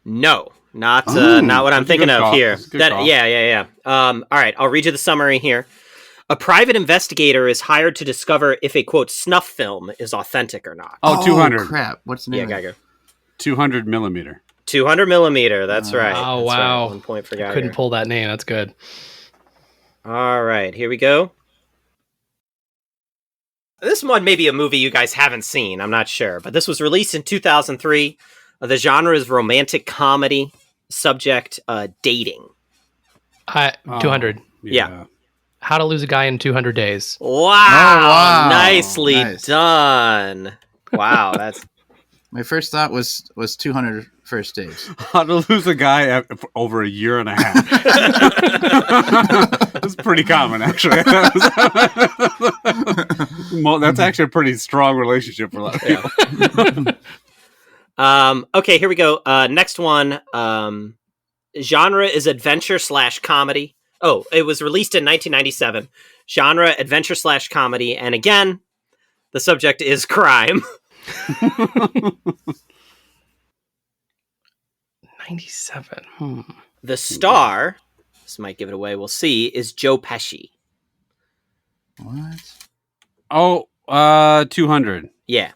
No, not what I'm thinking of here. Yeah. All right, I'll read you the summary here. A private investigator is hired to discover if a, quote, snuff film is authentic or not. Oh, 200. Crap. What's the name? Yeah, Geiger. 200 millimeter. 200 millimeter, that's right. Oh, That's wow. Right. 1 point for Geiger. Couldn't pull that name. That's good. All right, here we go. This one may be a movie you guys haven't seen. I'm not sure. But this was released in 2003. The genre is romantic comedy. Subject, dating. 200. Yeah. How to Lose a Guy in 200 Days. Wow. Nicely done. Wow, that's... My first thought was 200 first dates. How to Lose a Guy over a year and a half. That's pretty common, actually. That's actually a pretty strong relationship for a lot of people. Okay, here we go. Next one. Genre is adventure/comedy. Oh, it was released in 1997. Genre, adventure/comedy. And again, the subject is crime. 97. The star, this might give it away, we'll see, is Joe Pesci. What? Oh, 200. Yeah.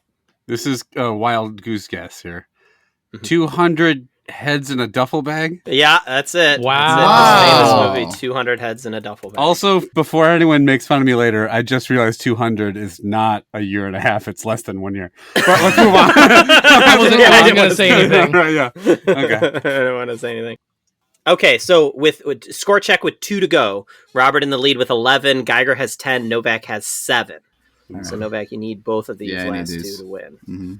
This is a wild goose guess here. 200 heads in a duffel bag? Yeah, that's it. Wow. That's it. This famous movie, 200 heads in a duffel bag. Also, before anyone makes fun of me later, I just realized 200 is not a year and a half. It's less than 1 year. But let's move on. I wasn't going to say anything. Right, yeah. Okay. I don't want to say anything. Okay, so with score check with 2 to go. Robert in the lead with 11. Geiger has 10. Novak has 7. Right. So Novak, you need both of these last 2 to win. Mm-hmm.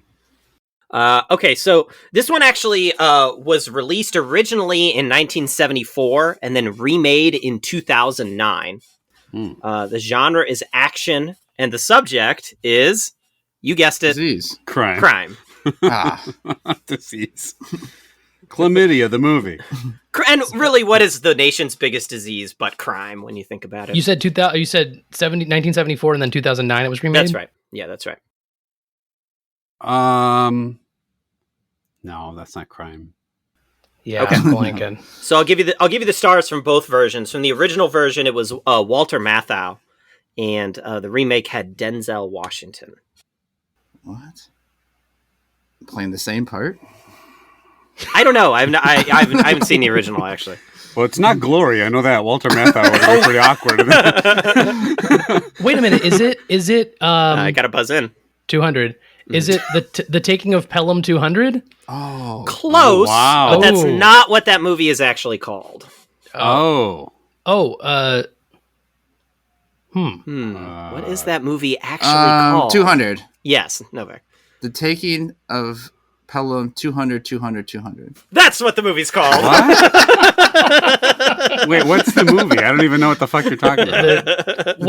Okay, so this one actually was released originally in 1974 and then remade in 2009. The genre is action, and the subject is, you guessed it, Disease. Crime. Disease. Chlamydia, the movie. And really, what is the nation's biggest disease but crime when you think about it? You said 1974 and then 2009 it was remade? That's right. Yeah, that's right. No, that's not crime. Yeah, Okay. I'm blanking. So I'll give you the stars from both versions. From the original version, it was Walter Matthau, and the remake had Denzel Washington. What? Playing the same part? I don't know. I haven't seen the original actually. Well, it's not Glory. I know that. Walter Matthau would have been pretty awkward. Wait a minute. Is it? I gotta buzz in. 200. Is it the Taking of Pelham 200? Oh. Close. Wow. But that's not what that movie is actually called. Oh. What is that movie actually called? 200. Yes, Novak. The Taking of Pelham 200, 200, 200. That's what the movie's called. What? Wait, what's the movie? I don't even know what the fuck you're talking about. As we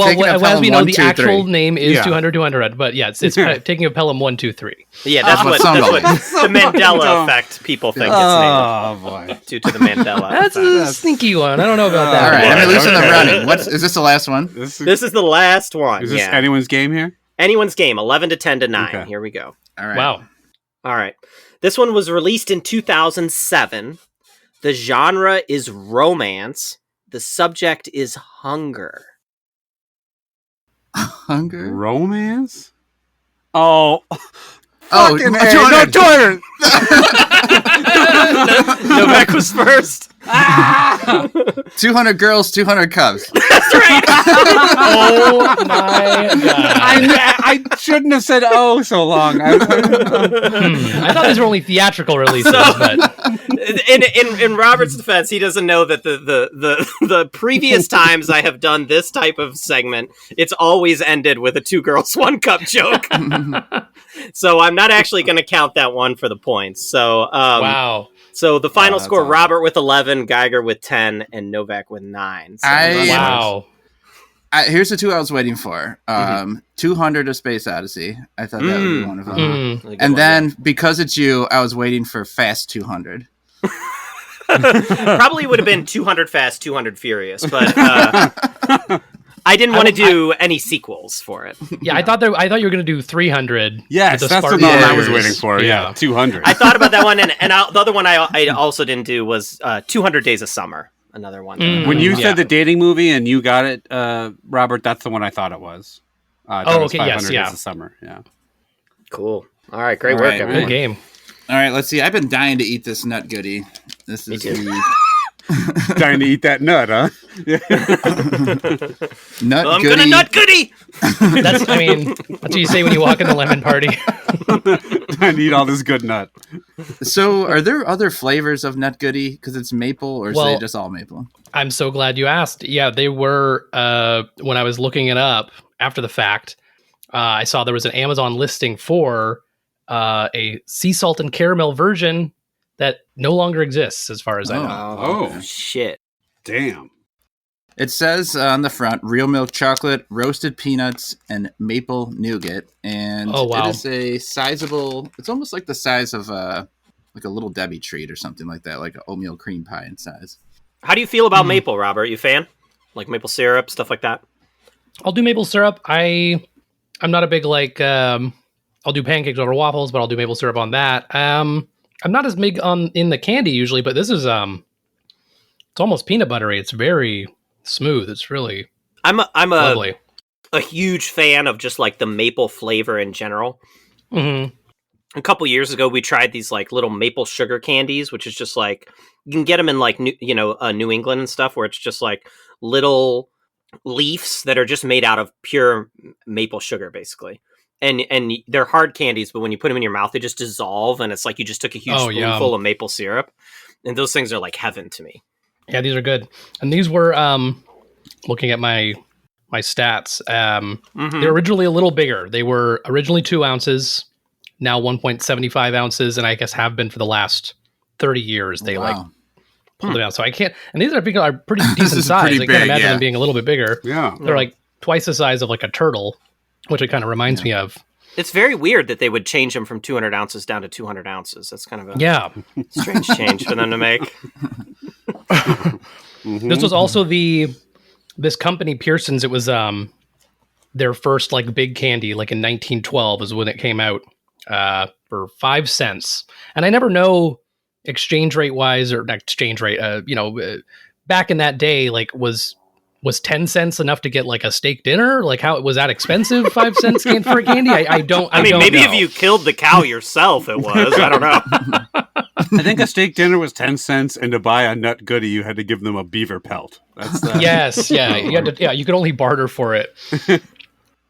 know, one, the two, actual three. name is Yeah. 200, 200. But yeah, it's Taking of Pelham 1, 2, 3. Yeah, that's what the Mandela Effect people think it's Oh, boy. named due to the Mandela That's Effect. a sneaky one. I don't know about All that. right, Yeah, let me loosen the okay. running. Is this the last one? This This is the last one. is this Yeah. anyone's game here? Anyone's game, 11 to 10 to 9. Okay. Here we go. All right. Wow. All right. This one was released in 2007. The genre is romance. The subject is hunger. Hunger? Romance? Oh. Oh, Fucking 200. 200. Novak was first. 200 girls, 200 cubs. Oh my god. I shouldn't have said so long. I thought these were only theatrical releases, but In Robert's defense, he doesn't know that the previous times I have done this type of segment, it's always ended with a 2 girls 1 cup joke. So I'm not actually going to count that one for the points. So Wow. So the final score: awesome. Robert with 11, Geiger with 10, and Novak with 9. So Wow. Here's the 2 I was waiting for. 200: A Space Odyssey. I thought that would be one of them. And then, because it's you, I was waiting for Fast 200. Probably would have been 200 Fast, 200 Furious, but I didn't want to do any sequels for it. Yeah, I thought you were going to do 300. Yes, with the that's the Spartans. one I was waiting for. Yeah, 200. I thought about that one, and the other one I also didn't do was 200 Days of Summer. Another one. When you said the dating movie and you got it, Robert, that's the one I thought it was. I thought it was 500 Days of Summer. Yeah. Cool. All right, great All work, right, everyone. Good game. All right, let's see. I've been dying to eat this nut goodie. This is Dying to eat that nut, huh? nut I'm goodie. gonna nut goodie. That's what you say when you walk in the lemon party. Dying to eat all this good nut. So, are there other flavors of nut goodie? Because it's maple, or is it just all maple? I'm so glad you asked. Yeah, they were, when I was looking it up after the fact, I saw there was an Amazon listing for a sea salt and caramel version that no longer exists, as far as I know. Oh, shit. Damn. It says on the front, real milk chocolate, roasted peanuts, and maple nougat. And it is a sizable, it's almost like the size of like a Little Debbie treat or something like that, like an oatmeal cream pie in size. How do you feel about maple, Robert? You a fan? Like maple syrup, stuff like that? I'll do maple syrup. I'm not a big, I'll do pancakes over waffles, but I'll do maple syrup on that. I'm not as big in the candy usually, but this is it's almost peanut buttery. It's very smooth. It's really lovely. a huge fan of just like the maple flavor in general. Mm-hmm. A couple years ago, we tried these like little maple sugar candies, which is just like you can get them in like New England and stuff, where it's just like little leaves that are just made out of pure maple sugar, basically. And they're hard candies, but when you put them in your mouth, they just dissolve, and it's like you just took a huge spoonful of maple syrup. And those things are like heaven to me. Yeah, these are good. And these were looking at my stats. They're originally a little bigger. They were originally 2 ounces, now 1.75 ounces, and I guess have been for the last 30 years. They pulled it out. So I can't. And these are pretty decent size. I can't imagine them being a little bit bigger. Yeah, they're like twice the size of like a turtle, which it kind of reminds me of. It's very weird that they would change them from 200 ounces down to 200 ounces. That's kind of a strange change for them to make. This was also this company Pearson's. It was their first like big candy, like in 1912 is when it came out for 5 cents. And I never know exchange rate wise or not exchange rate. Back in that day, like was 10 cents enough to get like a steak dinner? Like how was that expensive? 5 cents for a candy? I mean, maybe know. if you killed the cow yourself, it was. I don't know. I think a steak dinner was 10 cents, and to buy a nut goodie, you had to give them a beaver pelt. That's yes, yeah, you could only barter for it.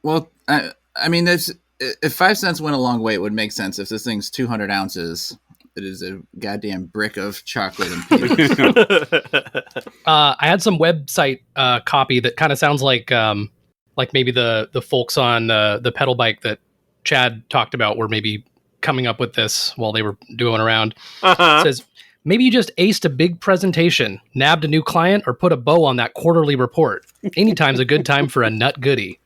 Well, I mean, if 5 cents went a long way, it would make sense. If this thing's 200 ounces, it is a goddamn brick of chocolate and peanuts. I had some website copy that kind of sounds like maybe the folks on the pedal bike that Chad talked about were maybe coming up with this while they were doing around. It says, maybe you just aced a big presentation, nabbed a new client, or put a bow on that quarterly report. Anytime's a good time for a nut goodie.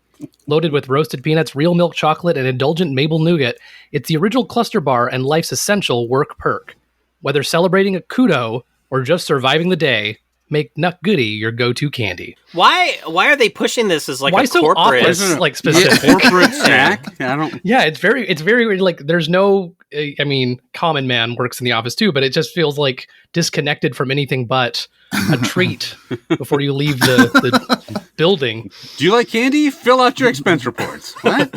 Loaded with roasted peanuts, real milk chocolate, and indulgent maple nougat, it's the original cluster bar and life's essential work perk. Whether celebrating a kudo or just surviving the day, make nut goodie your go-to candy. Why are they pushing this as like Why a so corporate? office, like specific corporate snack? I don't. Yeah, it's very like there's no. I mean, common man works in the office too, but it just feels like disconnected from anything but a treat before you leave the building. Do you like candy? Fill out your expense reports. What?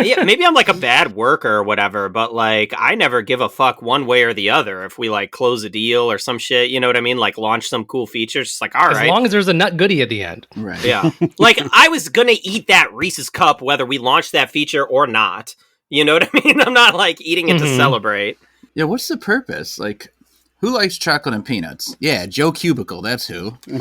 Yeah, maybe I'm like a bad worker or whatever, but like I never give a fuck one way or the other if we like close a deal or some shit. You know what I mean? Like launch some cool features. It's like all right, as long as there's a nut goodie at the end. Right. Yeah. Like I was gonna eat that Reese's cup whether we launched that feature or not. You know what I mean? I'm not like eating it to celebrate. Yeah, what's the purpose? Like, Who likes chocolate and peanuts? Yeah, Joe Cubicle. That's who. Do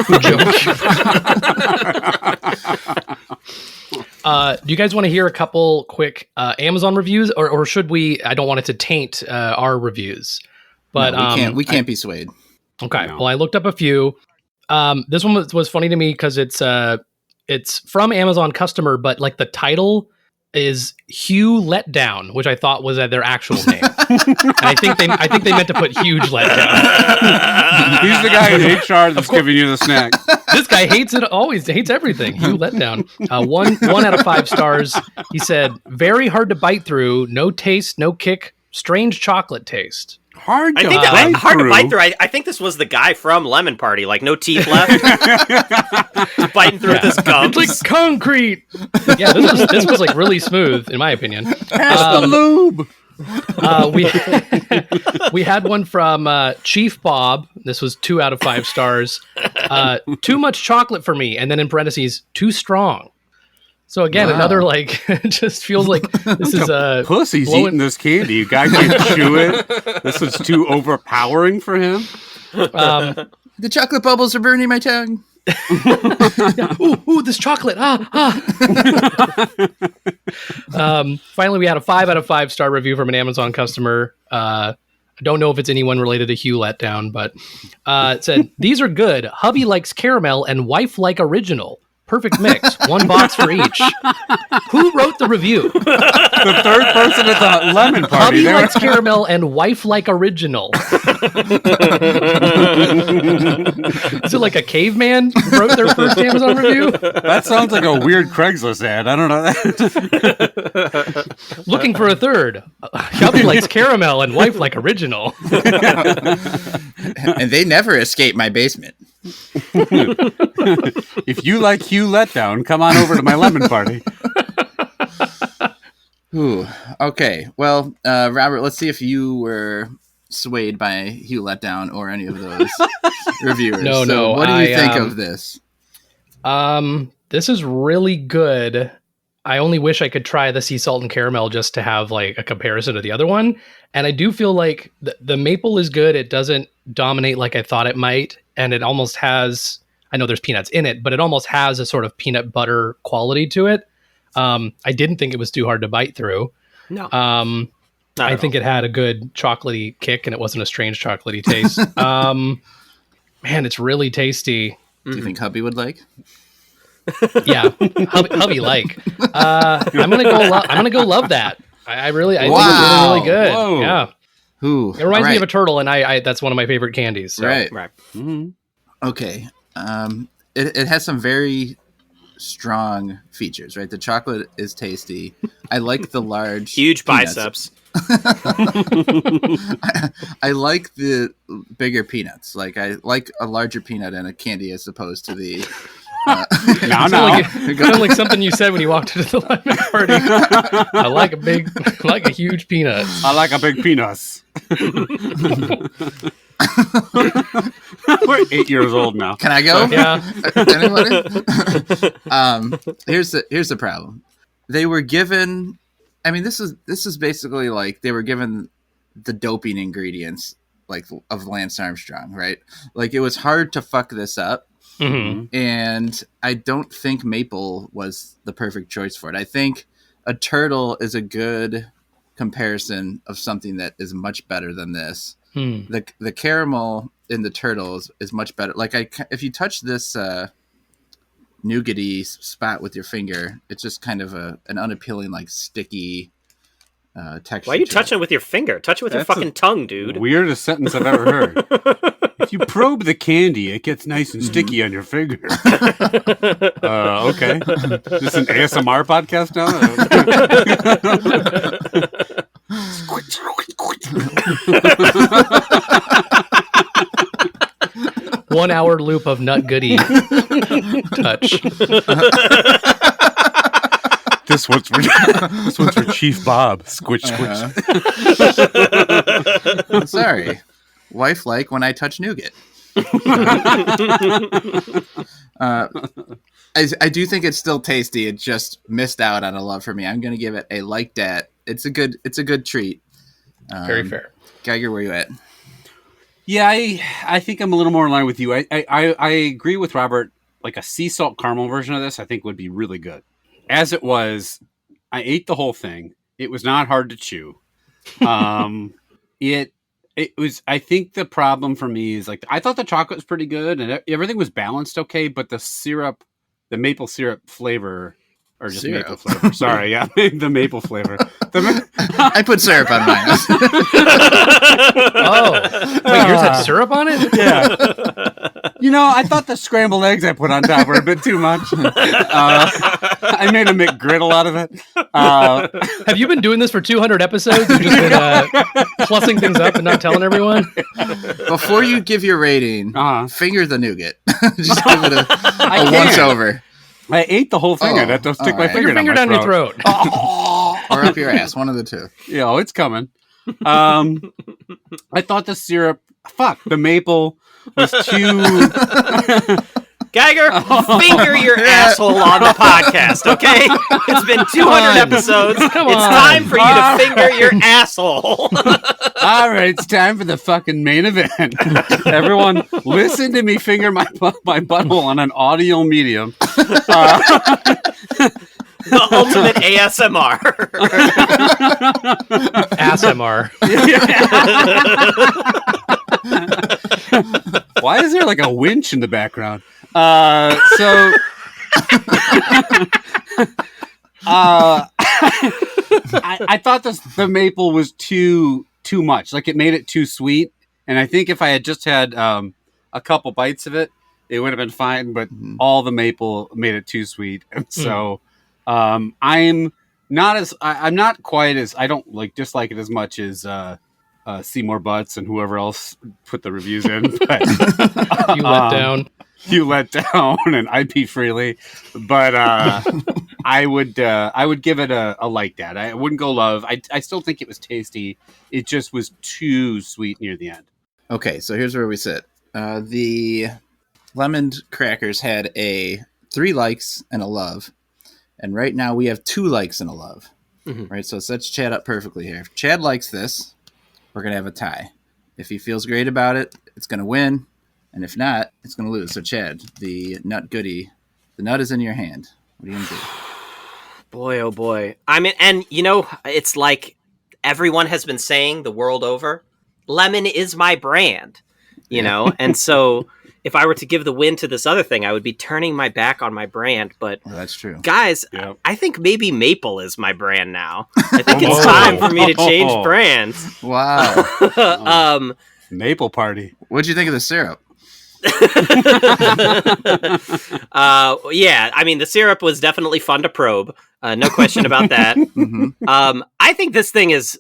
you guys want to hear a couple quick Amazon reviews, or should we? I don't want it to taint our reviews, but no, we can't be swayed. Okay. No. Well, I looked up a few. This one was funny to me because it's from Amazon customer, but like the title is Hugh Letdown, which I thought was their actual name. And I think they meant to put huge letdown. He's the guy in HR that's giving you the snack. This guy hates it. Always hates everything. Hugh Letdown. 1 out of 5 stars. He said, very hard to bite through. No taste, no kick. Strange chocolate taste. Hard to bite through. I think this was the guy from Lemon Party. Like, no teeth left. Just biting through this gum. It's like concrete. Yeah, this was like really smooth, in my opinion. Pass the lube. We had one from Chief Bob. This was 2 out of 5 stars. Too much chocolate for me, and then in parentheses, too strong. So again, another like, it just feels like this is a pussy's eating this candy. You guy can't chew it. This is too overpowering for him. The chocolate bubbles are burning my tongue. Ooh, this chocolate. Finally, we had a 5 out of 5 star review from an Amazon customer. I don't know if it's anyone related to Hugh Letdown, but it said, these are good. Hubby likes caramel and wife like original. Perfect mix. 1 box for each. Who wrote the review? The third person at the Lemon Party. Hubby likes caramel and wife like original. Is it like a caveman wrote their first Amazon review? That sounds like a weird Craigslist ad. I don't know. Looking for a third. Hubby likes caramel and wife like original. And they never escape my basement. If you like Hugh Letdown, come on over to my Lemon Party. Ooh, okay. Well, Robert, let's see if you were swayed by Hugh Letdown or any of those reviewers. No. What do you think of this? This is really good. I only wish I could try the sea salt and caramel just to have like a comparison to the other one. And I do feel like the maple is good. It doesn't dominate like I thought it might. And it almost has, I know there's peanuts in it, but it almost has a sort of peanut butter quality to it. I didn't think it was too hard to bite through. No. I think it had a good chocolatey kick and it wasn't a strange chocolatey taste. Man, it's really tasty. Do you think hubby would like? Yeah, hubby like. I'm gonna go love that. I think it's really good. Whoa. Yeah. Ooh, It reminds me of a turtle, and I that's one of my favorite candies. So. Right. Mm-hmm. Okay. It has some very strong features, right? The chocolate is tasty. I like the large huge peanuts. biceps. I like the bigger peanuts. Like I like a larger peanut in a candy as opposed to the. Sound like something you said when you walked into the Lemon Party. I like a huge peanut. I like a big penis. We're 8 years old now. Can I go? Yeah. Anybody? Here's the problem. They were given. I mean, this is basically like they were given the doping ingredients like of Lance Armstrong, right? Like it was hard to fuck this up. Mm-hmm. And I don't think maple was the perfect choice for it. I think a turtle is a good comparison of something that is much better than this. The caramel in the turtles is much better. Like if you touch this nougaty spot with your finger, it's just kind of an unappealing, like sticky texture. Why are you touching it with your finger? Touch it with your fucking tongue, dude. Weirdest sentence I've ever heard. If you probe the candy, it gets nice and sticky on your finger. Okay. Is this an ASMR podcast now? 1 hour loop of nut goody touch. This one's for Chief Bob. Squish, squish. Sorry. Wife like when I touch nougat. I do think it's still tasty. It just missed out on a love for me. I'm going to give it a like that. It's a good treat. Very fair. Geiger, where you at? Yeah, I think I'm a little more in line with you. I agree with Robert. Like a sea salt caramel version of this, I think would be really good. As it was, I ate the whole thing. It was not hard to chew. It was. I think the problem for me is like I thought the chocolate was pretty good and everything was balanced okay, but the syrup, the maple syrup flavor. Or just Syrup. maple flavor. Sorry, yeah, the maple flavor. I put syrup on mine. Oh, wait, yours had syrup on it? Yeah. I thought the scrambled eggs I put on top were a bit too much. I made a McGriddle out of it. Have you been doing this for 200 episodes? You've just been plussing things up and not telling everyone? Before you give your rating, finger the nougat. Just give it a once over. I ate the whole thing. I'd have to stick my Put your finger down your throat. Or up your ass. One of the two. Yeah, it's coming. I thought the syrup, the maple was too... Geiger, finger your asshole on the podcast, okay? It's been 200 episodes. It's time for you to finger your asshole. All right, it's time for the fucking main event. Everyone, listen to me finger my butthole on an audio medium. The ultimate ASMR. ASMR. Why is there like a winch in the background? I thought the maple was too much. Like it made it too sweet. And I think if I had just had a couple bites of it, it would have been fine. But all the maple made it too sweet. And so I'm not quite as, I don't dislike it as much as Seymour Butts and whoever else put the reviews in. But you let down. You let down, and I pee freely. But I would give it a like that. I wouldn't go love. I still think it was tasty. It just was too sweet near the end. Okay, so here's where we sit. The lemon crackers had a 3 likes and a love, and right now we have 2 likes and a love. Mm-hmm. Right, so it sets Chad up perfectly here. If Chad likes this, we're gonna have a tie. If he feels great about it, it's gonna win. And if not, it's going to lose. So, Chad, the nut goodie, the nut is in your hand. What are you going to do? Boy, oh boy. I mean, and it's like everyone has been saying the world over, lemon is my brand, And so if I were to give the win to this other thing, I would be turning my back on my brand. But that's true. Guys, yep. I think maybe maple is my brand now. I think it's time for me to change brands. Wow. Maple party. What'd you think of the syrup? Yeah, I mean the syrup was definitely fun to probe, no question about that. Mm-hmm. I think this thing is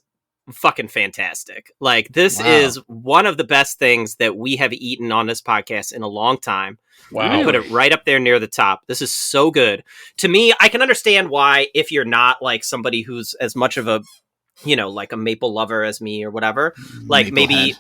fucking fantastic. Like this is one of the best things that we have eaten on this podcast in a long time. Wow. I put it right up there near the top. This is so good. To me, I can understand why if you're not like somebody who's as much of a like a maple lover as me or whatever, like maple maybe head.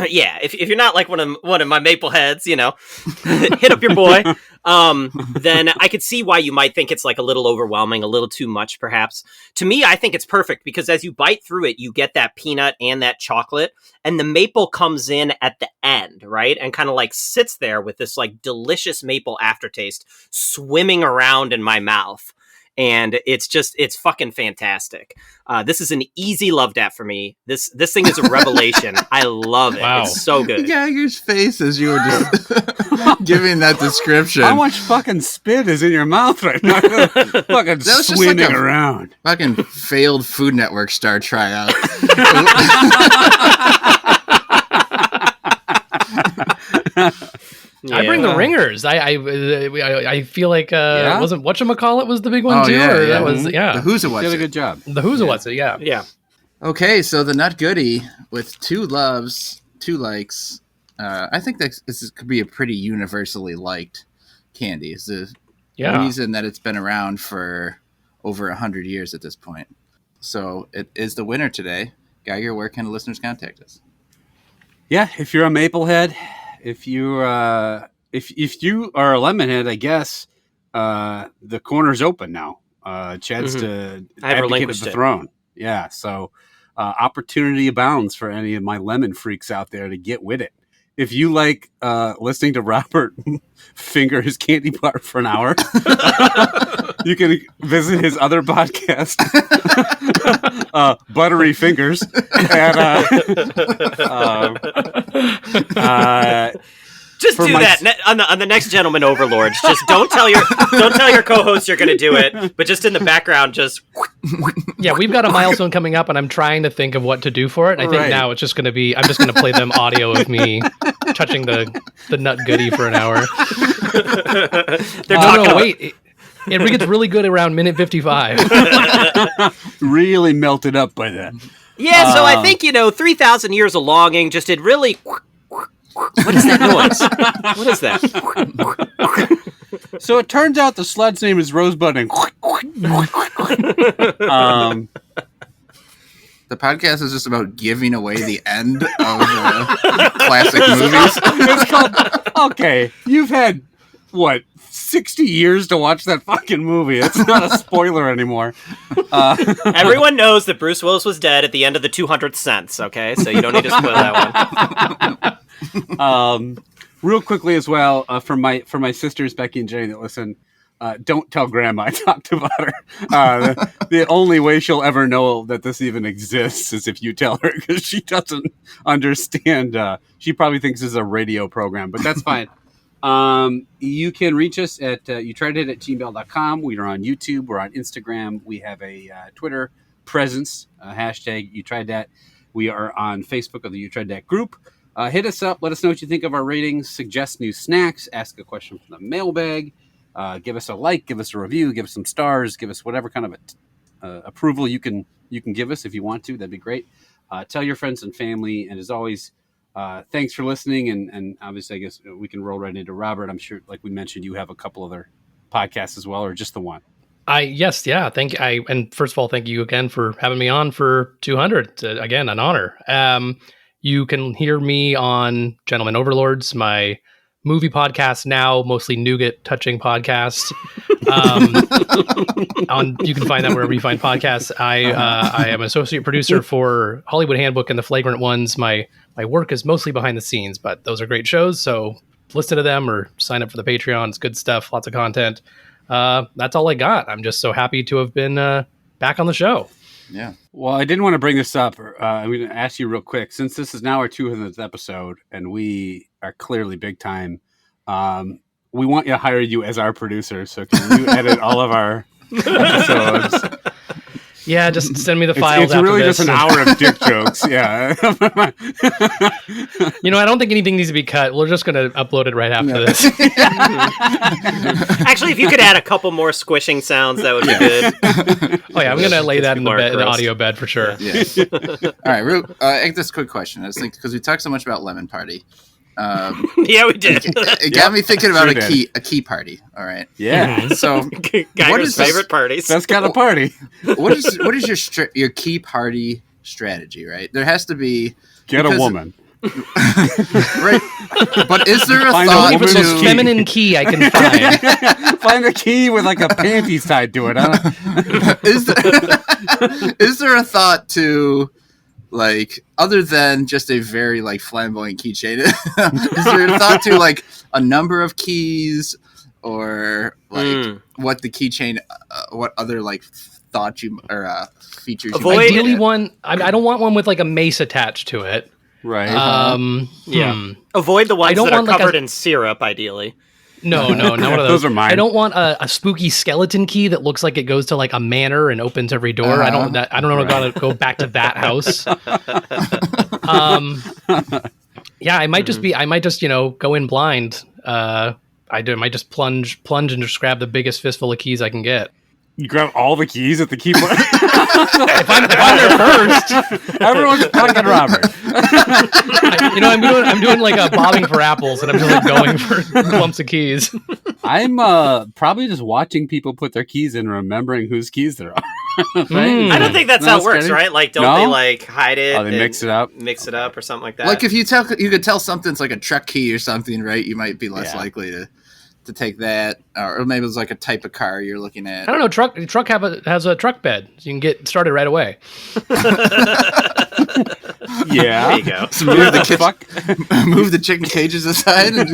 Yeah, if you're not like one of my maple heads, hit up your boy. Then I could see why you might think it's like a little overwhelming, a little too much, perhaps. To me, I think it's perfect because as you bite through it, you get that peanut and that chocolate, and the maple comes in at the end, right? And kind of like sits there with this like delicious maple aftertaste swimming around in my mouth. And it's fucking fantastic. This is an easy love dat for me. This thing is a revelation. I love it. Wow. It's so good. Geiger's face as you were just giving that description. How much fucking spit is in your mouth right now? Fucking swimming around. Fucking failed Food Network star tryout. Yeah. I bring the ringers. I feel like wasn't whatchamacallit was the big one too? That was the Who's It did a good job. The Who's It What's It, yeah. Okay, so the nut goodie with 2 loves, 2 likes. I think that this could be a pretty universally liked candy. It's the reason that it's been around for over 100 years at this point. So it is the winner today. Geiger, where can the listeners contact us? Yeah, if you're a Maplehead. If you if you are a Lemonhead, I guess the corner's open now. Chad's to advocate of the throne. Yeah, so opportunity abounds for any of my lemon freaks out there to get with it. if you like listening to Robert finger his candy bar for an hour, you can visit his other podcast, Buttery Fingers. Just do that on the next Gentleman Overlords. Just don't tell your co-host you're going to do it, but just in the background, just. Yeah, we've got a milestone coming up, and I'm trying to think of what to do for it. And I think now it's just going to be, I'm just going to play them audio of me touching the nut goodie for an hour. Wait. It gets really good around minute 55. Really melted up by that. Yeah, so I think, 3,000 years of longing just did really. What is that noise? What is that? So it turns out the slut's name is Rosebud and the podcast is just about giving away the end of classic movies. It's called, okay, you've had, 60 years to watch that fucking movie. It's not a spoiler anymore. Everyone knows that Bruce Willis was dead at the end of the 200th Cents, okay? So you don't need to spoil that one. Real quickly as well, for my sisters, Becky and Jenny that listen, don't tell Grandma I talked about her. The only way she'll ever know that this even exists is if you tell her, because she doesn't understand. She probably thinks this is a radio program, but that's fine. You can reach us at youtrydat@gmail.com. We are on YouTube. We're on Instagram. We have a Twitter presence, hashtag You Tried Dat. We are on Facebook of the You Tried Dat group. Hit us up. Let us know what you think of our ratings. Suggest new snacks. Ask a question from the mailbag. Give us a like. Give us a review. Give us some stars. Give us whatever kind of approval you can give us if you want to. That'd be great. Tell your friends and family. And as always, thanks for listening. And obviously, I guess we can roll right into Robert. I'm sure, like we mentioned, you have a couple other podcasts as well, or just the one. Yes. Thank you. And first of all, thank you again for having me on for 200. Again, an honor. You can hear me on Gentleman Overlords, my movie podcast now, mostly nougat touching podcast. You can find that wherever you find podcasts. I am an associate producer for Hollywood Handbook and the Flagrant ones. My work is mostly behind the scenes, but those are great shows. So listen to them or sign up for the Patreon. It's good stuff. Lots of content. That's all I got. I'm just so happy to have been back on the show. Yeah. Well, I didn't want to bring this up. I'm going to ask you real quick, since this is now our 200th episode and we are clearly big time. We want to hire you as our producer. So can you edit all of our episodes? Yeah, just send me the files. It's really just an hour of dick jokes. Yeah. I don't think anything needs to be cut. We're just going to upload it right after this. Actually, if you could add a couple more squishing sounds, that would be good. Oh yeah, I'm going to lay that in the audio bed for sure. Yeah. All right, I this quick question. I was thinking, because we talked so much about Lemon Party. Yeah, we did. It got me thinking about a key party. All right. Yeah. So, what is favorite parties? Best kind of party. What is your key party strategy? Right. There has to be get a woman. Right. But is there a thought the most feminine key I can find? Find a key with like a panties tied to it. Is there a thought to, like, other than just a very like flamboyant keychain, is there a thought to like a number of keys, or like what the keychain, what other like thought you or features? Ideally, I don't want one with like a mace attached to it. Right. Avoid the ones that are covered in syrup, ideally. No, none of those. Those are mine. I don't want a spooky skeleton key that looks like it goes to like a manor and opens every door. I don't know. Got to go back to that house. Yeah, I might just go in blind. I might just plunge and just grab the biggest fistful of keys I can get. You grab all the keys at the keyboard. if I'm there first, everyone's fucking Robert. I'm doing like a bobbing for apples, and I'm just like going for lumps of keys. I'm probably just watching people put their keys in, remembering whose keys there are. Right? I don't think that's how it works, right? Like, don't they like hide it? Oh, they mix it up or something like that. Like, if you could tell something's like a truck key or something, right? You might be less likely to take that, or maybe it's like a type of car you're looking at. I don't know. Truck has a truck bed, so you can get started right away. Yeah. There you go. So move the Fuck. move the chicken cages aside. And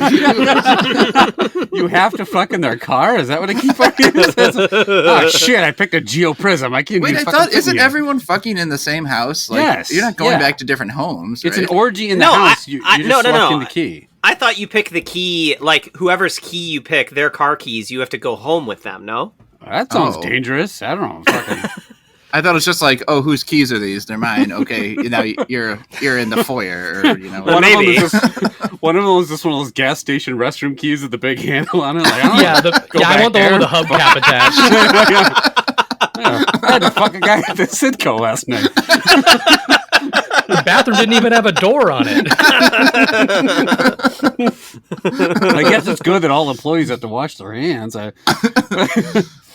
You have to fuck in their car? Is that what I keep fucking says? Oh shit! I picked a geoprism. I can't. wait, be I fucking thought isn't sitting here. everyone fucking in the same house? Like, Yes, you're not going yeah. back to different homes. It's right? an orgy in the No, house. I- You I- just no, select no. the key. I thought you pick the key, like whoever's key you pick, their car keys, you have to go home with them, no? That sounds Oh. dangerous. I don't know. Fucking. I thought it was just like, oh, whose keys are these? They're mine. Okay, now you're in the foyer, or Well, maybe. One of them is just one of those gas station restroom keys with the big handle on it. Like, I don't Yeah, know. Go I back want the one there. with the hubcap attached. Yeah. I had to fuck a guy at the Sitco last night. The bathroom didn't even have a door on it. I guess it's good that all employees have to wash their hands.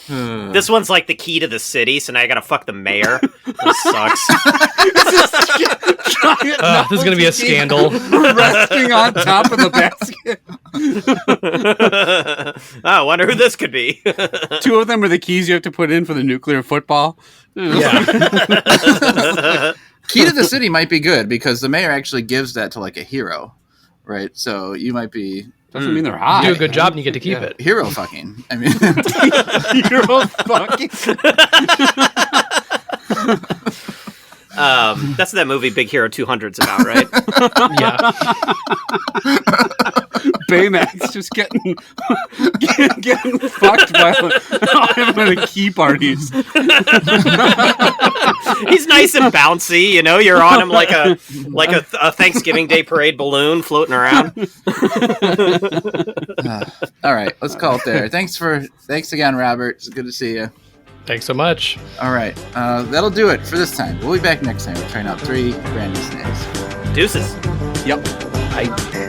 This one's like the key to the city, so now I gotta fuck the mayor. This sucks. This is gonna be a scandal. Resting on top of the basket. I wonder who this could be. 2 of them are the keys you have to put in for the nuclear football. Yeah. Key to the city might be good because the mayor actually gives that to like a hero, right? So you might be Doesn't mean they're hot. Do a good job and you get to keep it. hero fucking. I mean, Hero fucking. That's what that movie Big Hero 200's about, right? Yeah. Baymax just getting fucked by all the key parties. He's nice and bouncy, you know. You're on him like a Thanksgiving Day parade balloon floating around. all right, let's call it there. Thanks again, Robert. It's good to see you. Thanks so much. All right, that'll do it for this time. We'll be back next time. We're trying out 3 brand new snacks. Deuces. Yep. Bye.